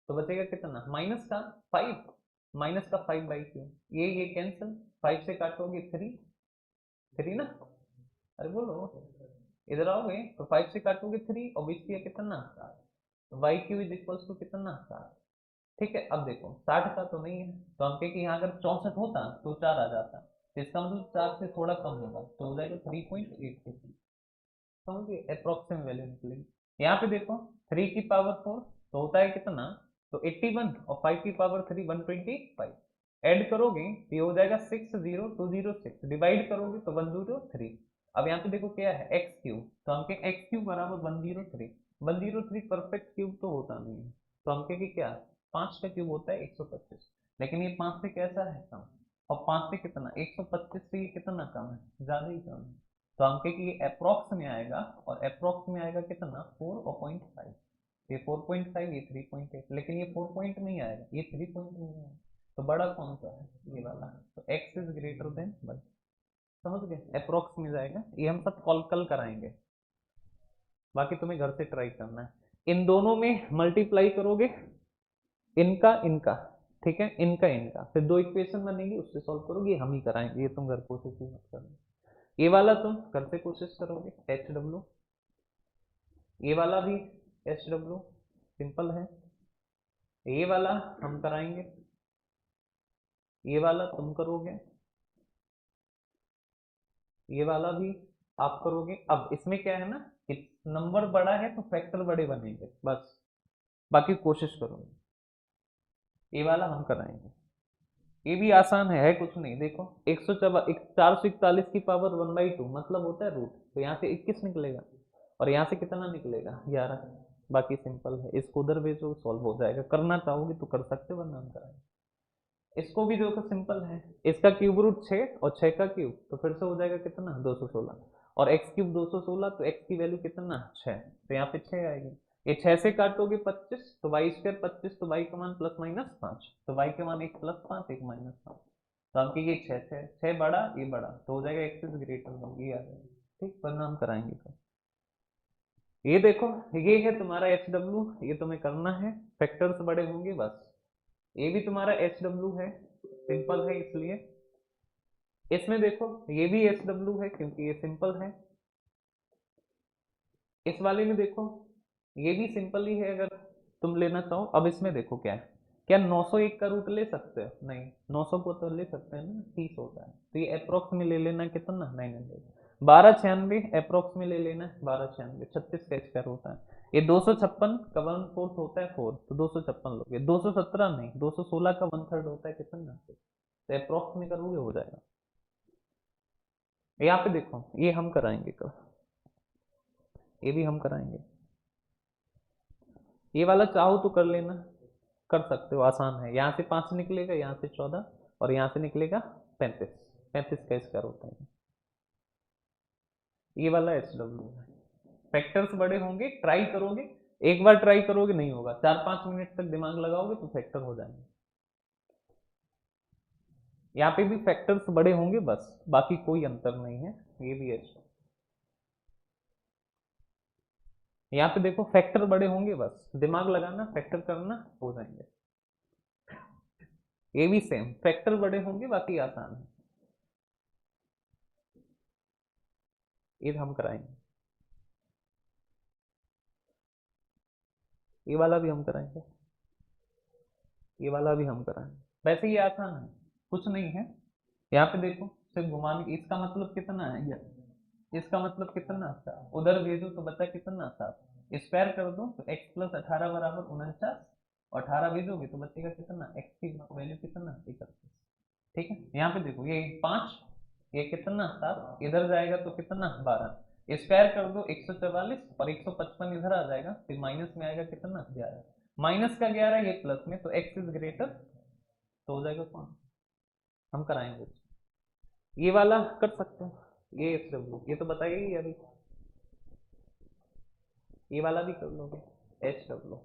तो बचेगा कितना, माइनस का 5, माइनस का 5/2, ये कैंसिल, 5 से काटोगे 3, 3 ना, अरे बोलो, इधर आओगे तो 5 से काटोगे 3 और 20 किया कितना, y cube is equals to कितना, 7। ठीक है, अब देखो 60 का तो नहीं है, तो हम कहें कि यहाँ अगर 64 होता तो 4 आ जाता, तो इसका मतलब 4 से थोड़ा कम होगा, तो हो जाएगा 3.8, समझिए अप्रोक्सीमेट वैल्यू निकलेगी। यहाँ पे देखो 3 की पावर 4 तो होता है कितना, तो 81, और 5 की पावर 3 125, ऐड करोगे तो ये हो जाएगा 60206, डिवाइड करोगे तो 103। अब यहाँ पे देखो क्या है, एक्स क्यूब, तो हम कहें एक्स क्यूब बराबर 103, 103 परफेक्ट क्यूब तो होता नहीं है, तो हम कहें कि क्या, 5 का क्यूब होता है 125, लेकिन ये 5 से कैसा है कम, और 5 से कितना, 125 से ये कितना कम है, ज्यादा ही कम है, तो हम कहें कि ये अप्रोक्स में आएगा, और अप्रोक्स में आएगा कितना 4 और 0.5, ये 4.5, ये 3.8, लेकिन ये 4 पॉइंट नहीं आएगा, ये 3 पॉइंट नहीं आएगा, तो बड़ा कौन सा है, ये वाला, तो x इज ग्रेटर देन 1, समझ गए, अप्रोक्स में जाएगा, ये हम सब कल कराएंगे, बाकी तुम्हें घर से ट्राई करना है, इन दोनों में मल्टीप्लाई करोगे, इनका इनका, ठीक है, इनका इनका, फिर दो इक्वेशन बनेगी, उससे सॉल्व करोगे, हम ही कराएंगे, ये तुम घर कोशिश ही मत करना, ये वाला तुम घर से कोशिश करोगे, एच डब्ल्यू, ये वाला भी एच डब्ल्यू, सिंपल है, ये वाला हम कराएंगे, ये वाला तुम करोगे, ये वाला भी आप करोगे। अब इसमें क्या है ना कि नंबर बड़ा है तो फैक्टर बड़े बनेंगे, बस बाकी कोशिश करोगे, ये वाला हम कराएंगे, ये भी आसान है कुछ नहीं, देखो 441 की पावर 1/2 मतलब होता है रूट, तो यहाँ से 21 निकलेगा, और यहाँ से कितना निकलेगा 11, बाकी सिंपल है, इसको उधर भेजो सॉल्व हो जाएगा, करना चाहोगे तो कर सकते हो, वरना हम कराएंगे। इसको भी देखो सिंपल है, इसका क्यूब रूट 6 और 6 का क्यूब तो फिर से हो जाएगा कितना 216, और एक्स क्यूब 216, तो एक्स की वैल्यू कितना 6, तो यहाँ पे 6 आएगी, ये 6 से काटोगे 25, तो वाई स्क्वायर 25, तो वाई का मान प्लस माइनस 5, तो वाई के मान एक प्लस 5 एक माइनस 5, तो हम ये 6 6 6 बड़ा ये बड़ा, तो हो जाएगा एक्स इज ग्रेटर देन, ये आ जाएगा, ठीक, वरना हम कराएंगे तो ये देखो, ये है तुम्हारा एच डब्ल्यू, ये तुम्हें करना है, फैक्टर्स बड़े होंगे बस, ये भी तुम्हारा एच डब्ल्यू है, सिंपल है इसलिए, इसमें देखो ये भी एच डब्ल्यू है क्योंकि ये सिंपल है, इस वाले में देखो ये भी सिंपल ही है, अगर तुम लेना चाहो। अब इसमें देखो क्या है, क्या 901 का रूट ले सकते हो, नहीं, 900 को तो ले सकते हैं ना, 30 होता है, तो ये अप्रोक्स में ले लेना कितना 900, 1296 अप्रोक्स में ले लेना है, 1296, 36 का स्क्वायर होता है, ये 256 का 1/4 होता है 4, तो 256 लोगे, 217 नहीं, 216 का 1/3 होता है कितना, तो अप्रोक्स में करोगे हो जाएगा। यहाँ पे देखो ये हम कराएंगे कल, ये भी हम कराएंगे, ये वाला चाहो तो कर लेना, कर सकते हो, आसान है, यहाँ से 5 निकलेगा, यहाँ से 14, और यहाँ से निकलेगा 35, 35 का स्क्वायर होता है, ये वाला एच डब्ल्यू है, फैक्टर्स बड़े होंगे, ट्राई करोगे, एक बार ट्राई करोगे नहीं होगा, 4-5 मिनट तक दिमाग लगाओगे तो फैक्टर हो जाएंगे, यहाँ पे भी फैक्टर्स बड़े होंगे बस, बाकी कोई अंतर नहीं है, ये भी एच, यहाँ पे देखो फैक्टर बड़े होंगे बस, दिमाग लगाना, फैक्टर करना, हो जाएंगे, ये भी सेम, फैक्टर बड़े होंगे, बाकी आसान है, ये हम कराएंगे, ये वाला भी हम कराएंगे, ये वाला भी हम कराएंगे, वैसे ये आसान है, कुछ नहीं है, यहाँ पे देखो सिर्फ घुमाने, इसका मतलब कितना है ये, इसका मतलब कितना 7, उधर भेजो तो बचा कितना 7, स्क्वायर कर दो तो x प्लस 18 बराबर 49, और 18 भेजोगे तो बचेगा कितना, x की वैल्यू कितना 31, ठीक है, यहाँ पे देखो ये 5, ये कितना 7, इधर जाएगा तो कितना 12, स्क्वायर कर दो 144, और 155 इधर आ जाएगा, फिर माइनस में आएगा कितना 11, माइनस का 11 ये प्लस में, तो x इज ग्रेटर, तो हो जाएगा कौन, हम कराएंगे, ये वाला कर सकते हो, ये एस डब्ल्यू, ये तो बताइए ही अभी, ये वाला भी कर लोगे एच डब्ल्यू,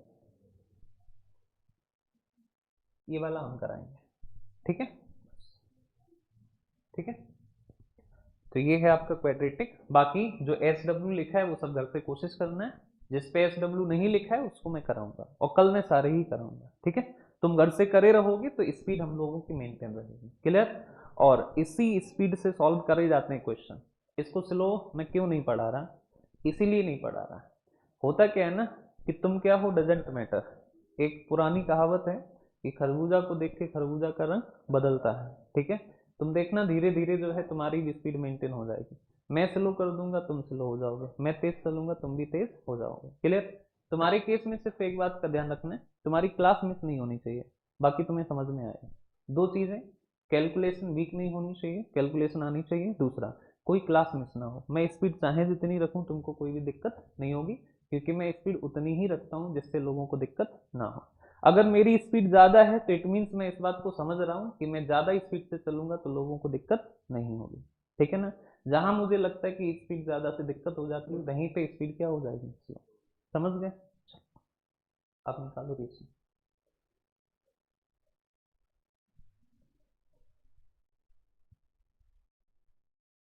ये वाला हम कराएंगे, ठीक है। तो ये है आपका क्वाड्रेटिक। बाकी जो एस डब्ल्यू लिखा है वो सब घर पे कोशिश करना है, जिस पे एस डब्ल्यू नहीं लिखा है उसको मैं कराऊंगा, और कल मैं सारे ही कराऊंगा, ठीक है। तुम घर से करे रहोगे तो स्पीड हम लोगों की मेंटेन रहेगी, क्लियर। और इसी स्पीड से सॉल्व करे जाते हैं क्वेश्चन। इसको स्लो मैं क्यों नहीं पढ़ा रहा, इसीलिए नहीं पढ़ा रहा। होता क्या है ना कि तुम क्या हो डजेंट मैटर। एक पुरानी कहावत है कि खरबूजा को देख के खरबूजा का रंग बदलता है, ठीक है। तुम देखना धीरे धीरे जो है तुम्हारी स्पीड मेंटेन हो जाएगी। मैं स्लो कर दूंगा तुम स्लो हो जाओगे, मैं तेज चलूंगा तुम भी तेज हो जाओगे, क्लियर। तुम्हारे केस में सिर्फ एक बात का ध्यान रखना है, तुम्हारी क्लास मिस नहीं होनी चाहिए, बाकी तुम्हें समझ में आएगा। दो चीजें, कैलकुलेशन वीक नहीं होनी चाहिए, कैलकुलेशन आनी चाहिए। दूसरा, कोई क्लास मिस ना हो। मैं स्पीड चाहे जितनी रखूं तुमको कोई भी दिक्कत नहीं होगी, क्योंकि मैं स्पीड उतनी ही रखता हूं जिससे लोगों को दिक्कत ना हो। अगर मेरी स्पीड ज़्यादा है तो इट मीन्स मैं इस बात को समझ रहा हूँ कि मैं ज़्यादा स्पीड से चलूंगा तो लोगों को दिक्कत नहीं होगी, ठीक है ना। जहां मुझे लगता है कि स्पीड ज़्यादा से दिक्कत हो जाती है वहीं पे स्पीड क्या हो जाएगी, समझ गए। आप निकालो रीजन।